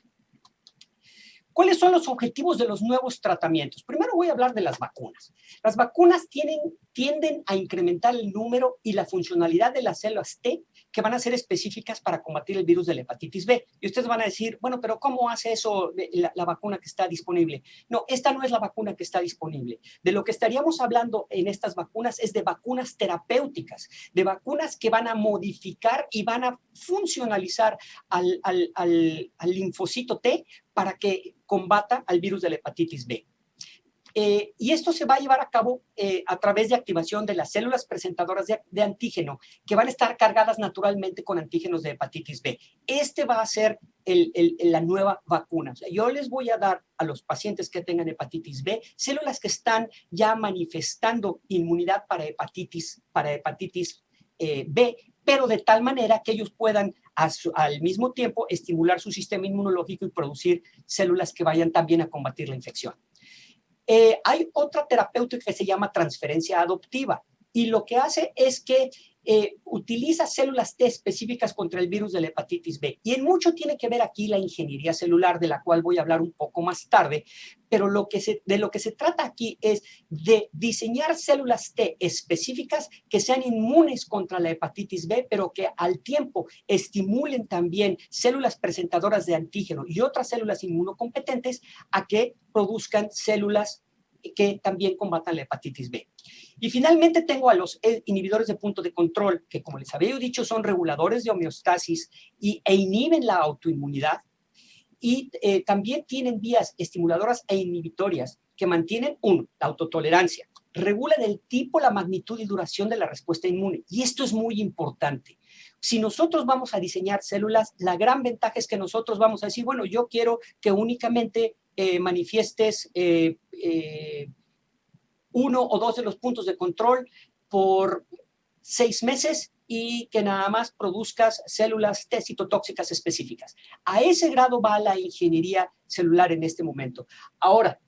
¿Cuáles son los objetivos de los nuevos tratamientos? Primero voy a hablar de las vacunas. Las vacunas tienden a incrementar el número y la funcionalidad de las células T que van a ser específicas para combatir el virus de la hepatitis B. Y ustedes van a decir, bueno, pero ¿cómo hace eso la vacuna que está disponible? No, esta no es la vacuna que está disponible. De lo que estaríamos hablando en estas vacunas es de vacunas terapéuticas, de vacunas que van a modificar y van a funcionalizar al linfocito T para que combata al virus de la hepatitis B. Y esto se va a llevar a cabo a través de activación de las células presentadoras de antígeno, que van a estar cargadas naturalmente con antígenos de hepatitis B. Este va a ser la nueva vacuna. O sea, yo les voy a dar a los pacientes que tengan hepatitis B células que están ya manifestando inmunidad para hepatitis B, pero de tal manera que ellos puedan al mismo tiempo estimular su sistema inmunológico y producir células que vayan también a combatir la infección. Hay otra terapéutica que se llama transferencia adoptiva, y lo que hace es que utiliza células T específicas contra el virus de la hepatitis B. Y en mucho tiene que ver aquí la ingeniería celular, de la cual voy a hablar un poco más tarde, pero de lo que se trata aquí es de diseñar células T específicas que sean inmunes contra la hepatitis B, pero que al tiempo estimulen también células presentadoras de antígeno y otras células inmunocompetentes a que produzcan células que también combatan la hepatitis B. Y finalmente tengo a los inhibidores de punto de control, que como les había dicho son reguladores de homeostasis e inhiben la autoinmunidad, y también tienen vías estimuladoras e inhibitorias que mantienen, uno, la autotolerancia, regulan el tipo, la magnitud y duración de la respuesta inmune. Y esto es muy importante. Si nosotros vamos a diseñar células, la gran ventaja es que nosotros vamos a decir, bueno, yo quiero que únicamente manifiestes uno o dos de los puntos de control por 6 meses y que nada más produzcas células T citotóxicas específicas. A ese grado va la ingeniería celular en este momento. Ahora,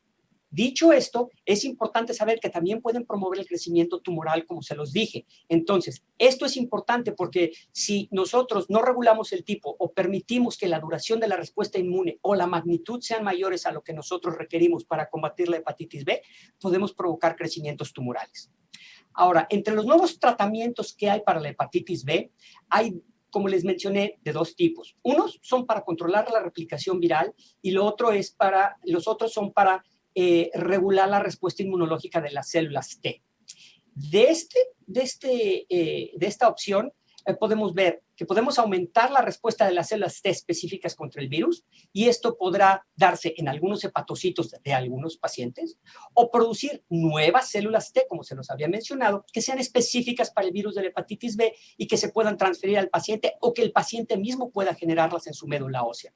dicho esto, es importante saber que también pueden promover el crecimiento tumoral, como se los dije. Entonces, esto es importante porque si nosotros no regulamos el tipo o permitimos que la duración de la respuesta inmune o la magnitud sean mayores a lo que nosotros requerimos para combatir la hepatitis B, podemos provocar crecimientos tumorales. Ahora, entre los nuevos tratamientos que hay para la hepatitis B, hay, como les mencioné, de dos tipos. Unos son para controlar la replicación viral y los otros son para regular la respuesta inmunológica de las células T. De esta opción podemos ver que podemos aumentar la respuesta de las células T específicas contra el virus, y esto podrá darse en algunos hepatocitos de algunos pacientes, o producir nuevas células T, como se los había mencionado, que sean específicas para el virus de la hepatitis B y que se puedan transferir al paciente o que el paciente mismo pueda generarlas en su médula ósea.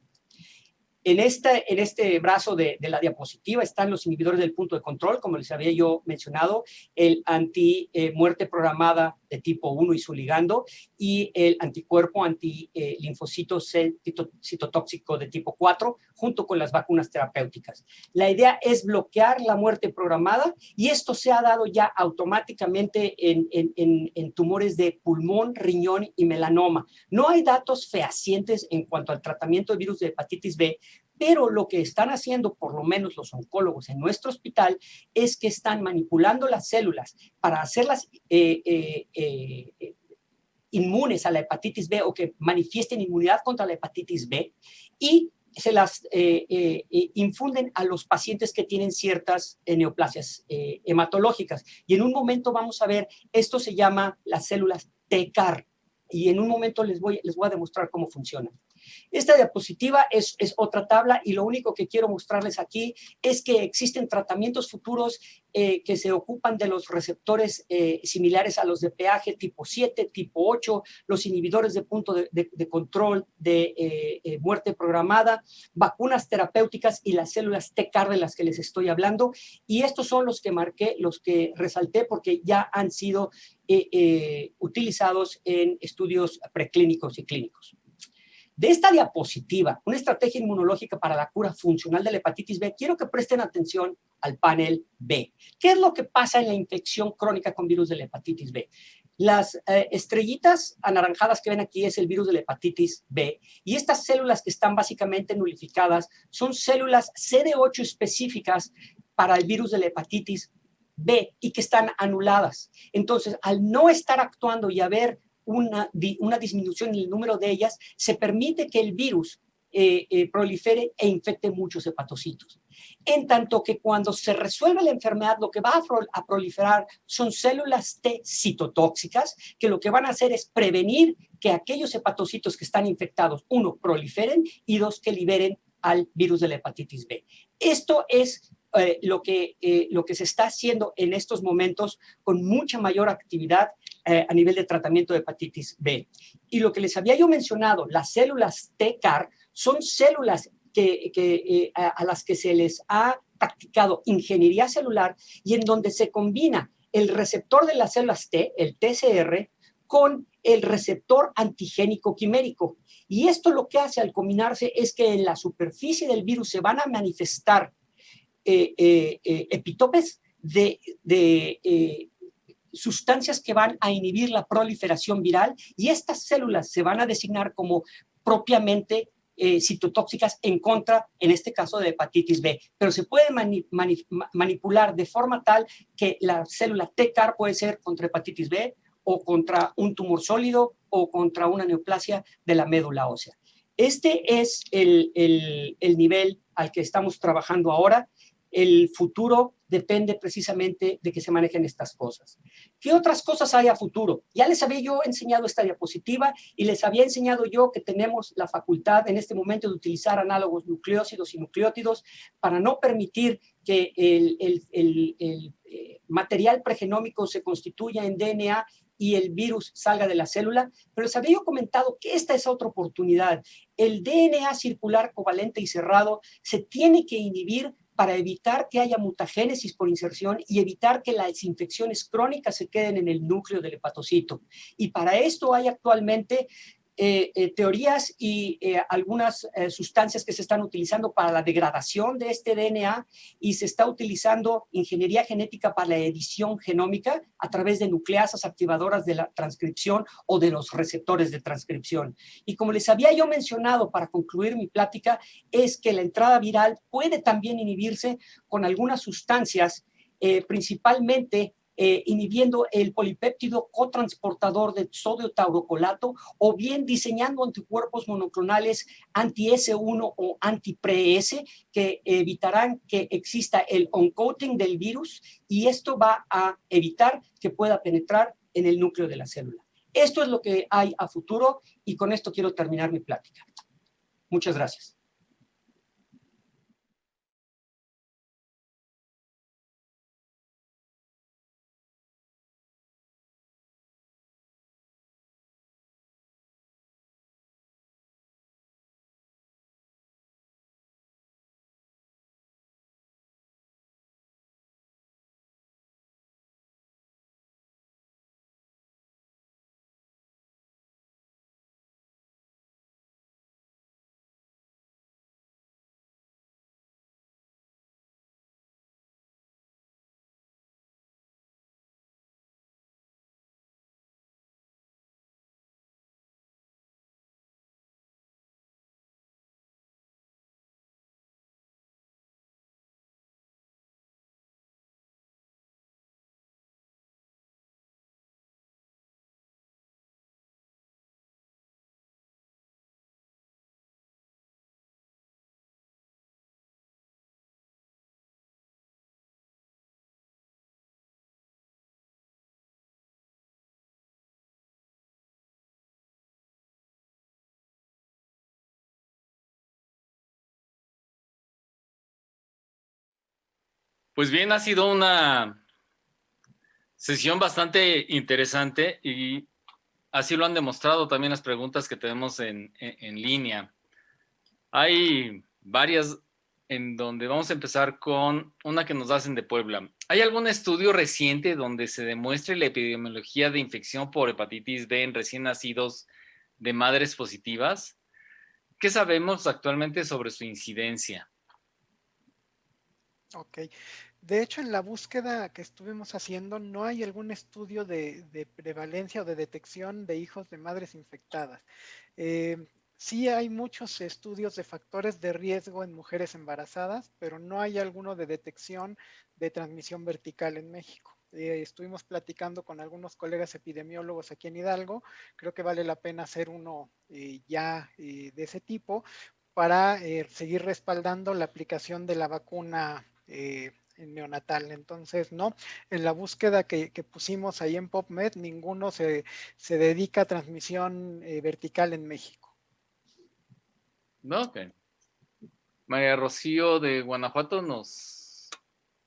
En este brazo de la diapositiva están los inhibidores del punto de control, como les había yo mencionado, el anti-muerte programada de tipo 1 y su ligando, y el anticuerpo anti-linfocito citotóxico de tipo 4, junto con las vacunas terapéuticas. La idea es bloquear la muerte programada, y esto se ha dado ya automáticamente en tumores de pulmón, riñón y melanoma. No hay datos fehacientes en cuanto al tratamiento de virus de hepatitis B, pero lo que están haciendo, por lo menos los oncólogos en nuestro hospital, es que están manipulando las células para hacerlas inmunes a la hepatitis B o que manifiesten inmunidad contra la hepatitis B y se las infunden a los pacientes que tienen ciertas neoplasias hematológicas. Y en un momento vamos a ver, esto se llama las células TCAR, y en un momento les voy a demostrar cómo funcionan. Esta diapositiva es otra tabla y lo único que quiero mostrarles aquí es que existen tratamientos futuros que se ocupan de los receptores similares a los de pH tipo 7, tipo 8, los inhibidores de punto de control de muerte programada, vacunas terapéuticas y las células TCAR de las que les estoy hablando. Y estos son los que marqué, los que resalté porque ya han sido utilizados en estudios preclínicos y clínicos. De esta diapositiva, una estrategia inmunológica para la cura funcional de la hepatitis B, quiero que presten atención al panel B. ¿Qué es lo que pasa en la infección crónica con virus de la hepatitis B? Las estrellitas anaranjadas que ven aquí es el virus de la hepatitis B y estas células que están básicamente nulificadas son células CD8 específicas para el virus de la hepatitis B y que están anuladas. Entonces, al no estar actuando y haber una disminución en el número de ellas, se permite que el virus prolifere e infecte muchos hepatocitos. En tanto que cuando se resuelve la enfermedad, lo que va a proliferar son células T citotóxicas, que lo que van a hacer es prevenir que aquellos hepatocitos que están infectados, uno, proliferen y dos, que liberen al virus de la hepatitis B. Esto es lo que se está haciendo en estos momentos con mucha mayor actividad a nivel de tratamiento de hepatitis B. Y lo que les había yo mencionado, las células TCAR, son células a las que se les ha practicado ingeniería celular y en donde se combina el receptor de las células T, el TCR, con el receptor antigénico quimérico. Y esto lo que hace al combinarse es que en la superficie del virus se van a manifestar epitopes de sustancias que van a inhibir la proliferación viral y estas células se van a designar como propiamente citotóxicas en contra, en este caso, de hepatitis B. Pero se puede manipular de forma tal que la célula TCAR puede ser contra hepatitis B o contra un tumor sólido o contra una neoplasia de la médula ósea. Este es el nivel al que estamos trabajando ahora. El futuro depende precisamente de que se manejen estas cosas. ¿Qué otras cosas hay a futuro? Ya les había yo enseñado esta diapositiva y les había enseñado yo que tenemos la facultad en este momento de utilizar análogos nucleósidos y nucleótidos para no permitir que el material pregenómico se constituya en DNA y el virus salga de la célula, pero les había yo comentado que esta es otra oportunidad. El DNA circular covalente y cerrado se tiene que inhibir para evitar que haya mutagénesis por inserción y evitar que las infecciones crónicas se queden en el núcleo del hepatocito. Y para esto hay actualmente teorías y algunas sustancias que se están utilizando para la degradación de este DNA y se está utilizando ingeniería genética para la edición genómica a través de nucleasas activadoras de la transcripción o de los receptores de transcripción. Y como les había yo mencionado para concluir mi plática, es que la entrada viral puede también inhibirse con algunas sustancias, principalmente inhibiendo el polipéptido cotransportador de sodio taurocolato o bien diseñando anticuerpos monoclonales anti-S1 o anti-pre-S que evitarán que exista el oncoating del virus y esto va a evitar que pueda penetrar en el núcleo de la célula. Esto es lo que hay a futuro y con esto quiero terminar mi plática. Muchas gracias. Pues bien, ha sido una sesión bastante interesante y así lo han demostrado también las preguntas que tenemos en línea. Hay varias en donde vamos a empezar con una que nos hacen de Puebla. ¿Hay algún estudio reciente donde se demuestre la epidemiología de infección por hepatitis B en recién nacidos de madres positivas? ¿Qué sabemos actualmente sobre su incidencia? Ok. De hecho, en la búsqueda que estuvimos haciendo, no hay algún estudio de prevalencia o de detección de hijos de madres infectadas. Sí hay muchos estudios de factores de riesgo en mujeres embarazadas, pero no hay alguno de detección de transmisión vertical en México. Estuvimos platicando con algunos colegas epidemiólogos aquí en Hidalgo. Creo que vale la pena hacer uno de ese tipo para seguir respaldando la aplicación de la vacuna neonatal. Entonces, no, en la búsqueda que pusimos ahí en PubMed, ninguno se dedica a transmisión vertical en México. No, ok. María Rocío de Guanajuato nos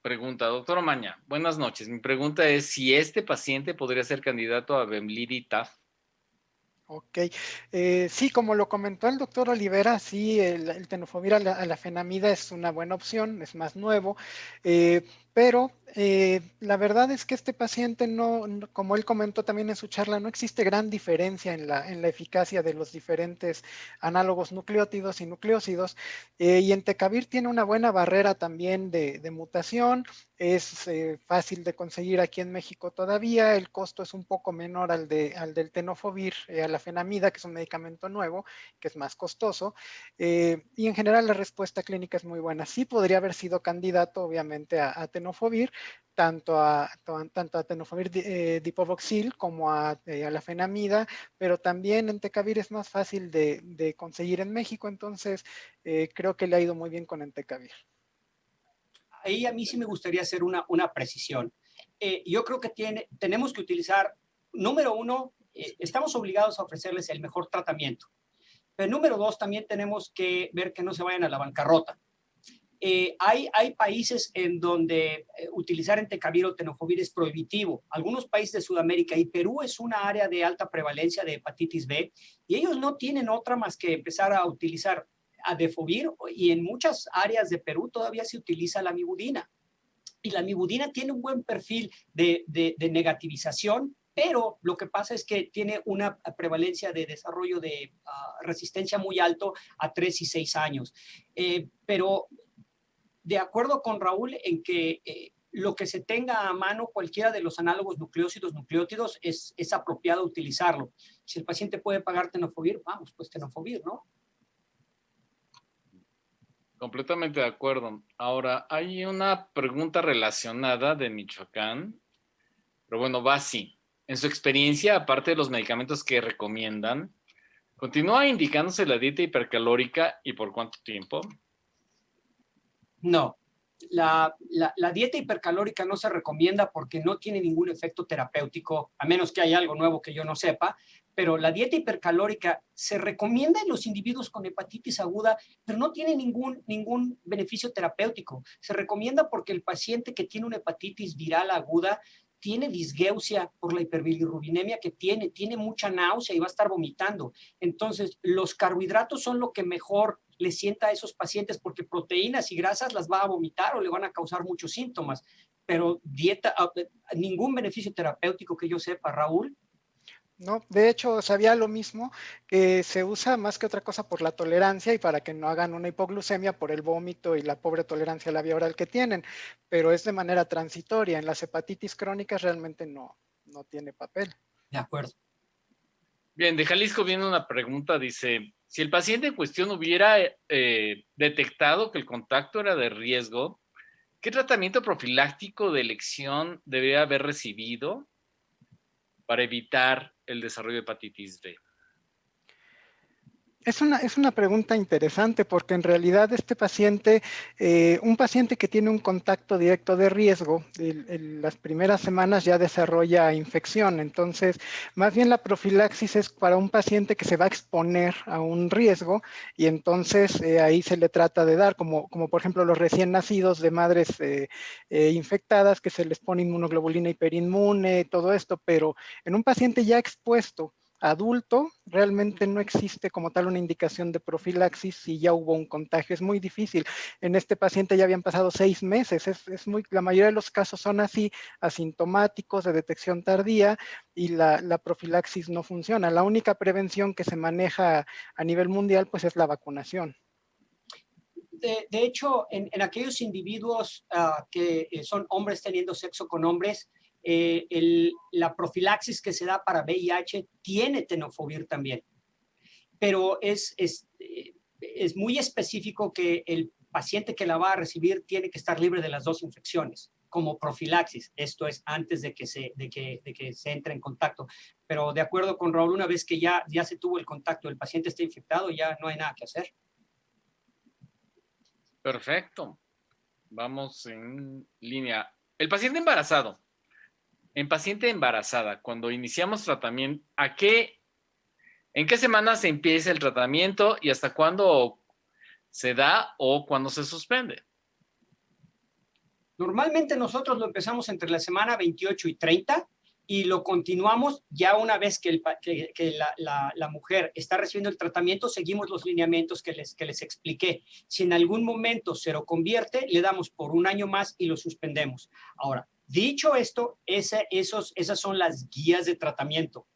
pregunta, doctora Maña, buenas noches. Mi pregunta es si este paciente podría ser candidato a Bemlidi-TAF. Ok, sí, como lo comentó el doctor Olivera, sí, el tenofovir a la fenamida es una buena opción, es más nuevo, pero la verdad es que este paciente como él comentó también en su charla, no existe gran diferencia en la eficacia de los diferentes análogos nucleótidos y nucleósidos, y entecavir tiene una buena barrera también de mutación, es fácil de conseguir aquí en México todavía, el costo es un poco menor al del tenofovir, a la fenamida, que es un medicamento nuevo, que es más costoso, y en general la respuesta clínica es muy buena. Sí podría haber sido candidato, obviamente, a tenofovir, tanto a tenofovir dipovoxil como a la fenamida, pero también entecavir es más fácil de conseguir en México, entonces creo que le ha ido muy bien con entecavir. Ahí a mí sí me gustaría hacer una precisión. Yo creo que tenemos que utilizar, número uno, estamos obligados a ofrecerles el mejor tratamiento. Pero número dos, también tenemos que ver que no se vayan a la bancarrota. Hay países en donde utilizar entecavir o tenofovir es prohibitivo. Algunos países de Sudamérica y Perú es una área de alta prevalencia de hepatitis B y ellos no tienen otra más que empezar a utilizar adefovir y en muchas áreas de Perú todavía se utiliza la mibudina. Y la mibudina tiene un buen perfil de negativización, pero lo que pasa es que tiene una prevalencia de desarrollo de resistencia muy alto a 3 y 6 años. Pero de acuerdo con Raúl en que lo que se tenga a mano, cualquiera de los análogos nucleósidos, nucleótidos, es apropiado utilizarlo. Si el paciente puede pagar tenofovir, vamos, pues tenofovir, ¿no? Completamente de acuerdo. Ahora, hay una pregunta relacionada de Michoacán, pero bueno, va así. En su experiencia, aparte de los medicamentos que recomiendan, ¿continúa indicándose la dieta hipercalórica y por cuánto tiempo? No. La dieta hipercalórica no se recomienda porque no tiene ningún efecto terapéutico, a menos que haya algo nuevo que yo no sepa, pero la dieta hipercalórica se recomienda en los individuos con hepatitis aguda, pero no tiene ningún beneficio terapéutico. Se recomienda porque el paciente que tiene una hepatitis viral aguda tiene disgeusia por la hiperbilirrubinemia que tiene mucha náusea y va a estar vomitando. Entonces, los carbohidratos son lo que mejor le sienta a esos pacientes porque proteínas y grasas las va a vomitar o le van a causar muchos síntomas. Pero dieta, ningún beneficio terapéutico que yo sepa, Raúl. No, de hecho, sabía lo mismo, que se usa más que otra cosa por la tolerancia y para que no hagan una hipoglucemia por el vómito y la pobre tolerancia a la vía oral que tienen, pero es de manera transitoria. En las hepatitis crónicas realmente no tiene papel. De acuerdo. Bien, de Jalisco viene una pregunta, dice, si el paciente en cuestión hubiera detectado que el contacto era de riesgo, ¿qué tratamiento profiláctico de elección debería haber recibido para evitar el desarrollo de hepatitis B? Es una pregunta interesante porque en realidad este paciente, un paciente que tiene un contacto directo de riesgo, las primeras semanas ya desarrolla infección. Entonces, más bien la profilaxis es para un paciente que se va a exponer a un riesgo y entonces ahí se le trata de dar, como por ejemplo los recién nacidos de madres infectadas que se les pone inmunoglobulina hiperinmune, todo esto, pero en un paciente ya expuesto, adulto, realmente no existe como tal una indicación de profilaxis si ya hubo un contagio. Es muy difícil. En este paciente ya habían pasado 6 meses. La mayoría de los casos son así, asintomáticos, de detección tardía, y la profilaxis no funciona. La única prevención que se maneja a nivel mundial pues es la vacunación. De hecho, en aquellos individuos que son hombres teniendo sexo con hombres, la profilaxis que se da para VIH tiene tenofovir también, pero es muy específico que el paciente que la va a recibir tiene que estar libre de las dos infecciones como profilaxis. Esto es antes de que se entre en contacto. Pero de acuerdo con Raúl, una vez que ya se tuvo el contacto, el paciente está infectado, ya no hay nada que hacer. Perfecto. Vamos en línea. El paciente embarazado. En paciente embarazada, cuando iniciamos tratamiento, ¿en qué semana se empieza el tratamiento y hasta cuándo se da o cuándo se suspende? Normalmente nosotros lo empezamos entre la semana 28 y 30 y lo continuamos ya una vez que la mujer está recibiendo el tratamiento, seguimos los lineamientos que les expliqué. Si en algún momento se lo convierte, le damos por un año más y lo suspendemos. Ahora, dicho esto, esas son las guías de tratamiento.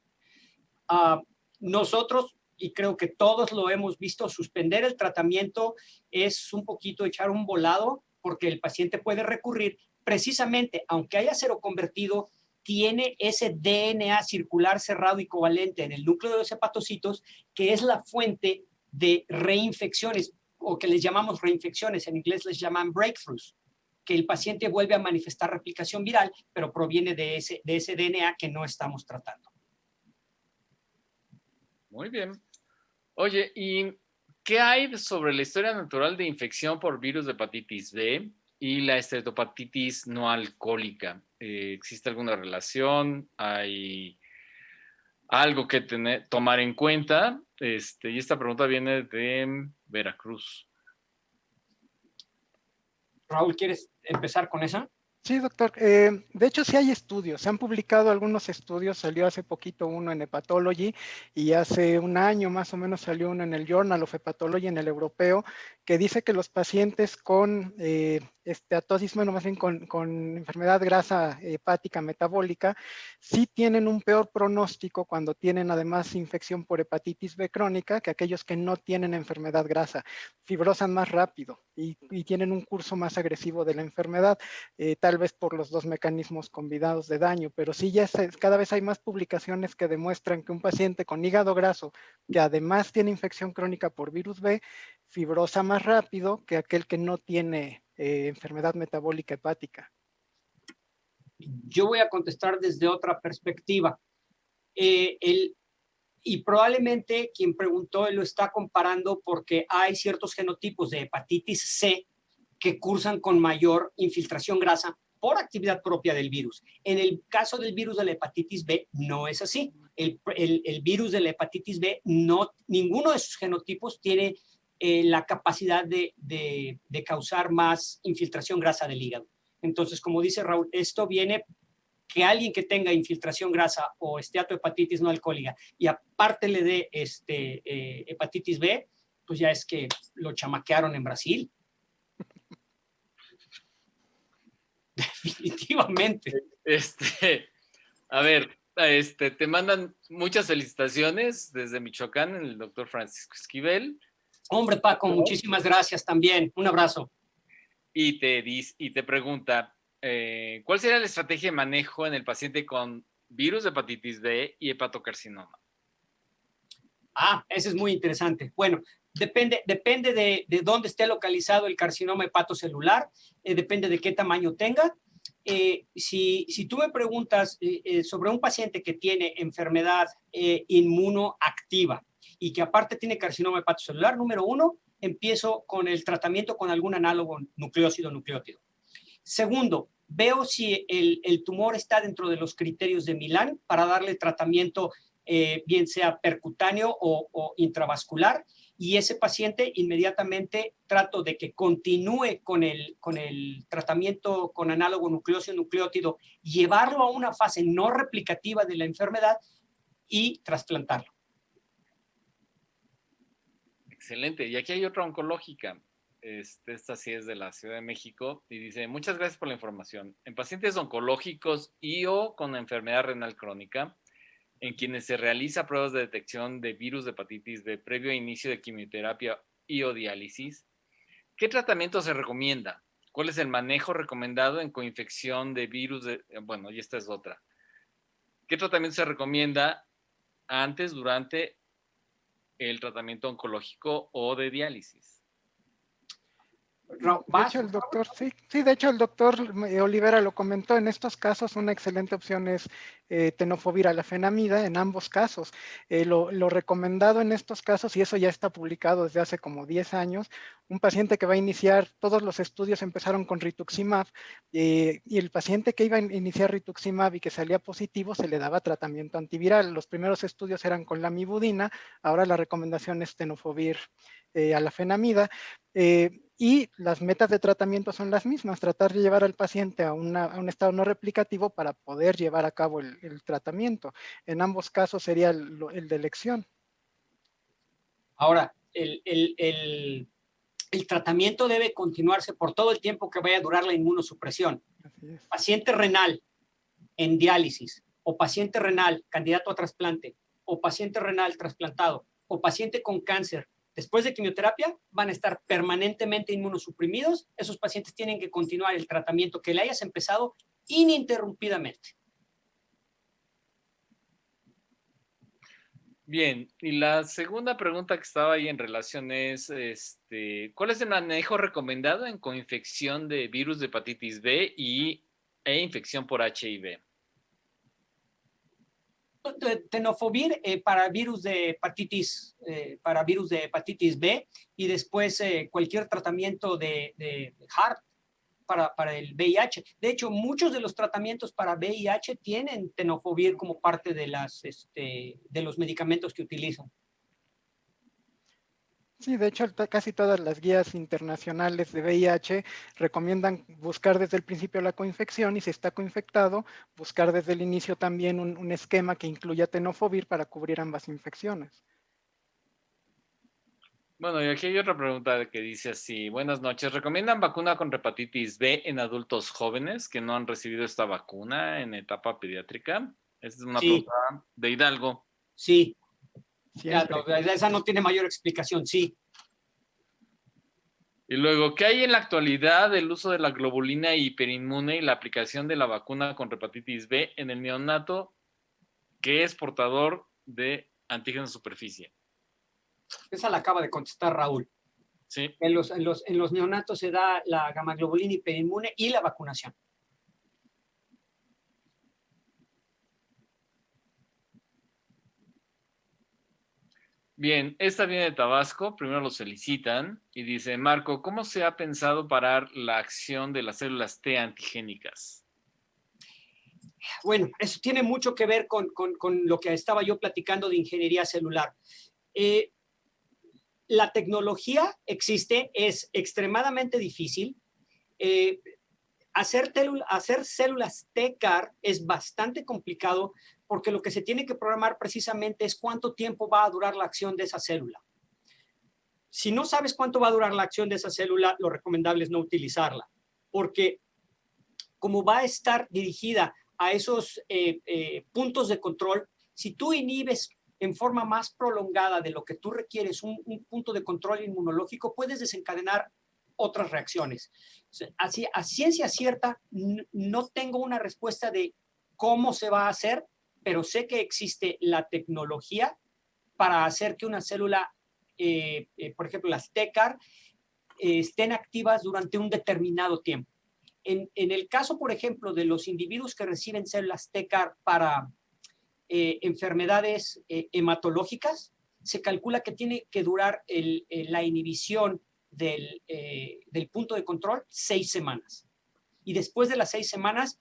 Nosotros, y creo que todos lo hemos visto, suspender el tratamiento es un poquito echar un volado porque el paciente puede recurrir precisamente, aunque haya seroconvertido, tiene ese DNA circular cerrado y covalente en el núcleo de los hepatocitos, que es la fuente de reinfecciones, o que les llamamos reinfecciones, en inglés les llaman breakthroughs, que el paciente vuelve a manifestar replicación viral, pero proviene de ese DNA que no estamos tratando. Muy bien. Oye, ¿y qué hay sobre la historia natural de infección por virus de hepatitis B y la esteatopatitis no alcohólica? ¿Existe alguna relación? ¿Hay algo que tomar en cuenta? Y esta pregunta viene de Veracruz. Raúl, ¿quieres empezar con esa? Sí, doctor. De hecho, sí hay estudios. Se han publicado algunos estudios. Salió hace poquito uno en Hepatology y hace un año más o menos salió uno en el Journal of Hepatology, en el europeo, que dice que los pacientes con esteatosis, bueno, más bien con enfermedad grasa hepática metabólica, sí tienen un peor pronóstico cuando tienen además infección por hepatitis B crónica que aquellos que no tienen enfermedad grasa. Fibrosan más rápido y tienen un curso más agresivo de la enfermedad. Tal vez por los dos mecanismos combinados de daño, pero sí cada vez hay más publicaciones que demuestran que un paciente con hígado graso, que además tiene infección crónica por virus B, fibrosa más rápido que aquel que no tiene enfermedad metabólica hepática. Yo voy a contestar desde otra perspectiva. Y probablemente quien preguntó lo está comparando porque hay ciertos genotipos de hepatitis C que cursan con mayor infiltración grasa por actividad propia del virus. En el caso del virus de la hepatitis B, no es así. El virus de la hepatitis B, ninguno de sus genotipos tiene la capacidad de causar más infiltración grasa del hígado. Entonces, como dice Raúl, esto viene que alguien que tenga infiltración grasa o esteatohepatitis no alcohólica y aparte le dé hepatitis B, pues ya es que lo chamaquearon en Brasil. Definitivamente. A ver, te mandan muchas felicitaciones desde Michoacán, el doctor Francisco Esquivel. Hombre, Paco, muchísimas gracias también. Un abrazo. Y te pregunta, ¿cuál sería la estrategia de manejo en el paciente con virus de hepatitis B y hepatocarcinoma? Ese es muy interesante. Bueno, depende de dónde esté localizado el carcinoma hepatocelular, depende de qué tamaño tenga. Si tú me preguntas sobre un paciente que tiene enfermedad inmunoactiva y que aparte tiene carcinoma hepatocelular, número 1, empiezo con el tratamiento con algún análogo nucleócido. Segundo, veo si el tumor está dentro de los criterios de Milán para darle tratamiento, bien sea percutáneo o intravascular, y ese paciente inmediatamente trato de que continúe con el tratamiento con análogo nucleócido, llevarlo a una fase no replicativa de la enfermedad y trasplantarlo. Excelente. Y aquí hay otra oncológica. Esta sí es de la Ciudad de México y dice, muchas gracias por la información. En pacientes oncológicos y o con enfermedad renal crónica, en quienes se realiza pruebas de detección de virus de hepatitis B previo a inicio de quimioterapia y o diálisis, ¿qué tratamiento se recomienda? ¿Cuál es el manejo recomendado en coinfección de virus de... Bueno, y esta es otra. ¿Qué tratamiento se recomienda antes, durante el tratamiento oncológico o de diálisis? De hecho, el doctor, de hecho, el doctor Olivera lo comentó. En estos casos, una excelente opción es tenofovir alafenamida en ambos casos. Lo recomendado en estos casos, y eso ya está publicado desde hace como 10 años, un paciente que va a iniciar, todos los estudios empezaron con rituximab, y el paciente que iba a iniciar rituximab y que salía positivo, se le daba tratamiento antiviral. Los primeros estudios eran con lamivudina, ahora la recomendación es tenofovir alafenamida. Y las metas de tratamiento son las mismas, tratar de llevar al paciente a un estado no replicativo para poder llevar a cabo el tratamiento. En ambos casos sería el de elección. Ahora, el tratamiento debe continuarse por todo el tiempo que vaya a durar la inmunosupresión. Así es. Paciente renal en diálisis, o paciente renal candidato a trasplante, o paciente renal trasplantado, o paciente con cáncer, después de quimioterapia van a estar permanentemente inmunosuprimidos. Esos pacientes tienen que continuar el tratamiento que le hayas empezado ininterrumpidamente. Bien, y la segunda pregunta que estaba ahí en relación es, ¿cuál es el manejo recomendado en coinfección de virus de hepatitis B e infección por HIV? Tenofovir para virus de hepatitis B, y después cualquier tratamiento de HAART para el VIH. De hecho, muchos de los tratamientos para VIH tienen tenofovir como parte de los medicamentos que utilizan. Sí, de hecho, casi todas las guías internacionales de VIH recomiendan buscar desde el principio la coinfección, y si está coinfectado, buscar desde el inicio también un esquema que incluya tenofovir para cubrir ambas infecciones. Bueno, y aquí hay otra pregunta que dice así, buenas noches, ¿recomiendan vacuna contra hepatitis B en adultos jóvenes que no han recibido esta vacuna en etapa pediátrica? Esta es una pregunta de Hidalgo. Sí. Ya, esa no tiene mayor explicación, sí. Y luego, ¿qué hay en la actualidad del uso de la globulina hiperinmune y la aplicación de la vacuna contra hepatitis B en el neonato que es portador de antígeno de superficie? Esa la acaba de contestar Raúl. Sí. En los neonatos se da la gamaglobulina hiperinmune y la vacunación. Bien, esta viene de Tabasco, primero los felicitan y dice, Marco, ¿cómo se ha pensado parar la acción de las células T antigénicas? Bueno, eso tiene mucho que ver con lo que estaba yo platicando de ingeniería celular. La tecnología existe, es extremadamente difícil. Hacer células T-CAR es bastante complicado, porque lo que se tiene que programar precisamente es cuánto tiempo va a durar la acción de esa célula. Si no sabes cuánto va a durar la acción de esa célula, lo recomendable es no utilizarla, porque como va a estar dirigida a esos puntos de control, si tú inhibes en forma más prolongada de lo que tú requieres un punto de control inmunológico, puedes desencadenar otras reacciones. Así, a ciencia cierta, no tengo una respuesta de cómo se va a hacer, pero sé que existe la tecnología para hacer que una célula, por ejemplo, las T-CAR, estén activas durante un determinado tiempo. En el caso, por ejemplo, de los individuos que reciben células T-CAR para enfermedades hematológicas, se calcula que tiene que durar la inhibición del punto de control 6 semanas. Y después de las 6 semanas,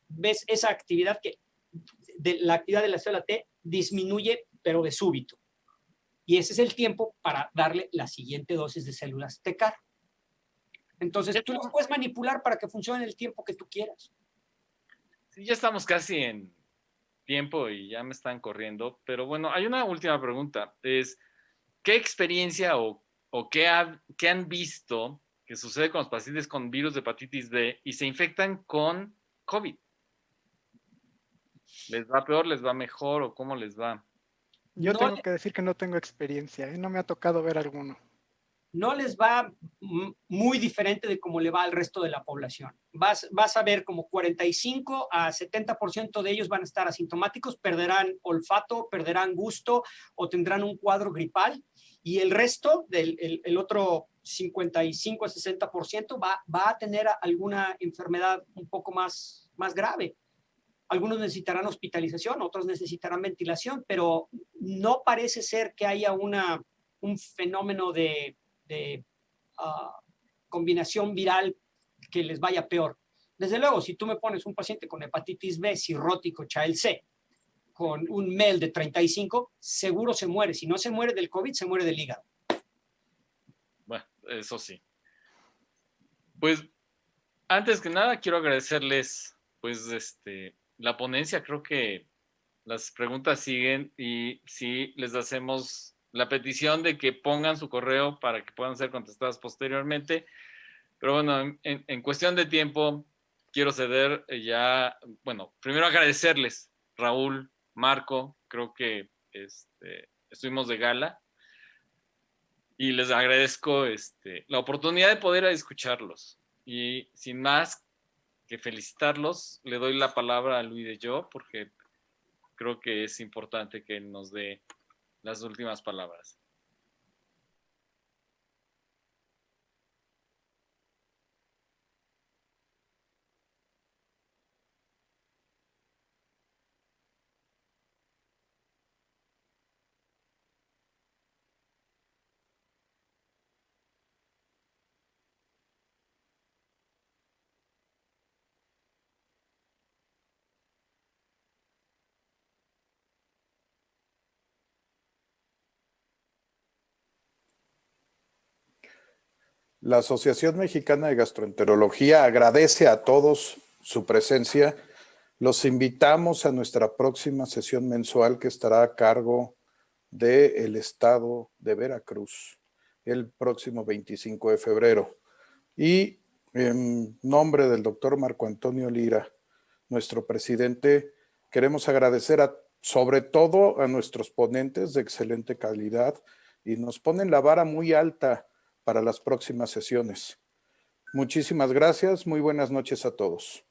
ves esa actividad la actividad de la célula T disminuye, pero de súbito. Y ese es el tiempo para darle la siguiente dosis de células T-CAR. Entonces, tú los puedes manipular para que funcione el tiempo que tú quieras. Sí, ya estamos casi en tiempo y ya me están corriendo, pero bueno, hay una última pregunta. ¿Qué experiencia o qué han visto que sucede con los pacientes con virus de hepatitis B y se infectan con COVID? ¿Les va peor, les va mejor o cómo les va? Yo tengo que decir que no tengo experiencia, no me ha tocado ver alguno. No les va muy diferente de cómo le va al resto de la población. Vas a ver como 45 a 70% de ellos van a estar asintomáticos, perderán olfato, perderán gusto o tendrán un cuadro gripal, y el resto, el otro 55 a 60% va a tener alguna enfermedad un poco más grave. Algunos necesitarán hospitalización, otros necesitarán ventilación, pero no parece ser que haya un fenómeno de combinación viral que les vaya peor. Desde luego, si tú me pones un paciente con hepatitis B cirrótico Child C con un MEL de 35, seguro se muere. Si no se muere del COVID, se muere del hígado. Bueno, eso sí. Pues, antes que nada, quiero agradecerles, pues, la ponencia. Creo que las preguntas siguen y sí les hacemos la petición de que pongan su correo para que puedan ser contestadas posteriormente. Pero bueno, en cuestión de tiempo, quiero ceder ya, bueno, primero agradecerles, Raúl, Marco, creo que estuvimos de gala y les agradezco la oportunidad de poder escucharlos. Y sin más que felicitarlos, le doy la palabra a Luis de Yo, porque creo que es importante que nos dé las últimas palabras. La Asociación Mexicana de Gastroenterología agradece a todos su presencia. Los invitamos a nuestra próxima sesión mensual que estará a cargo del estado de Veracruz el próximo 25 de febrero. Y en nombre del doctor Marco Antonio Lira, nuestro presidente, queremos agradecer sobre todo a nuestros ponentes de excelente calidad, y nos ponen la vara muy alta para las próximas sesiones. Muchísimas gracias, muy buenas noches a todos.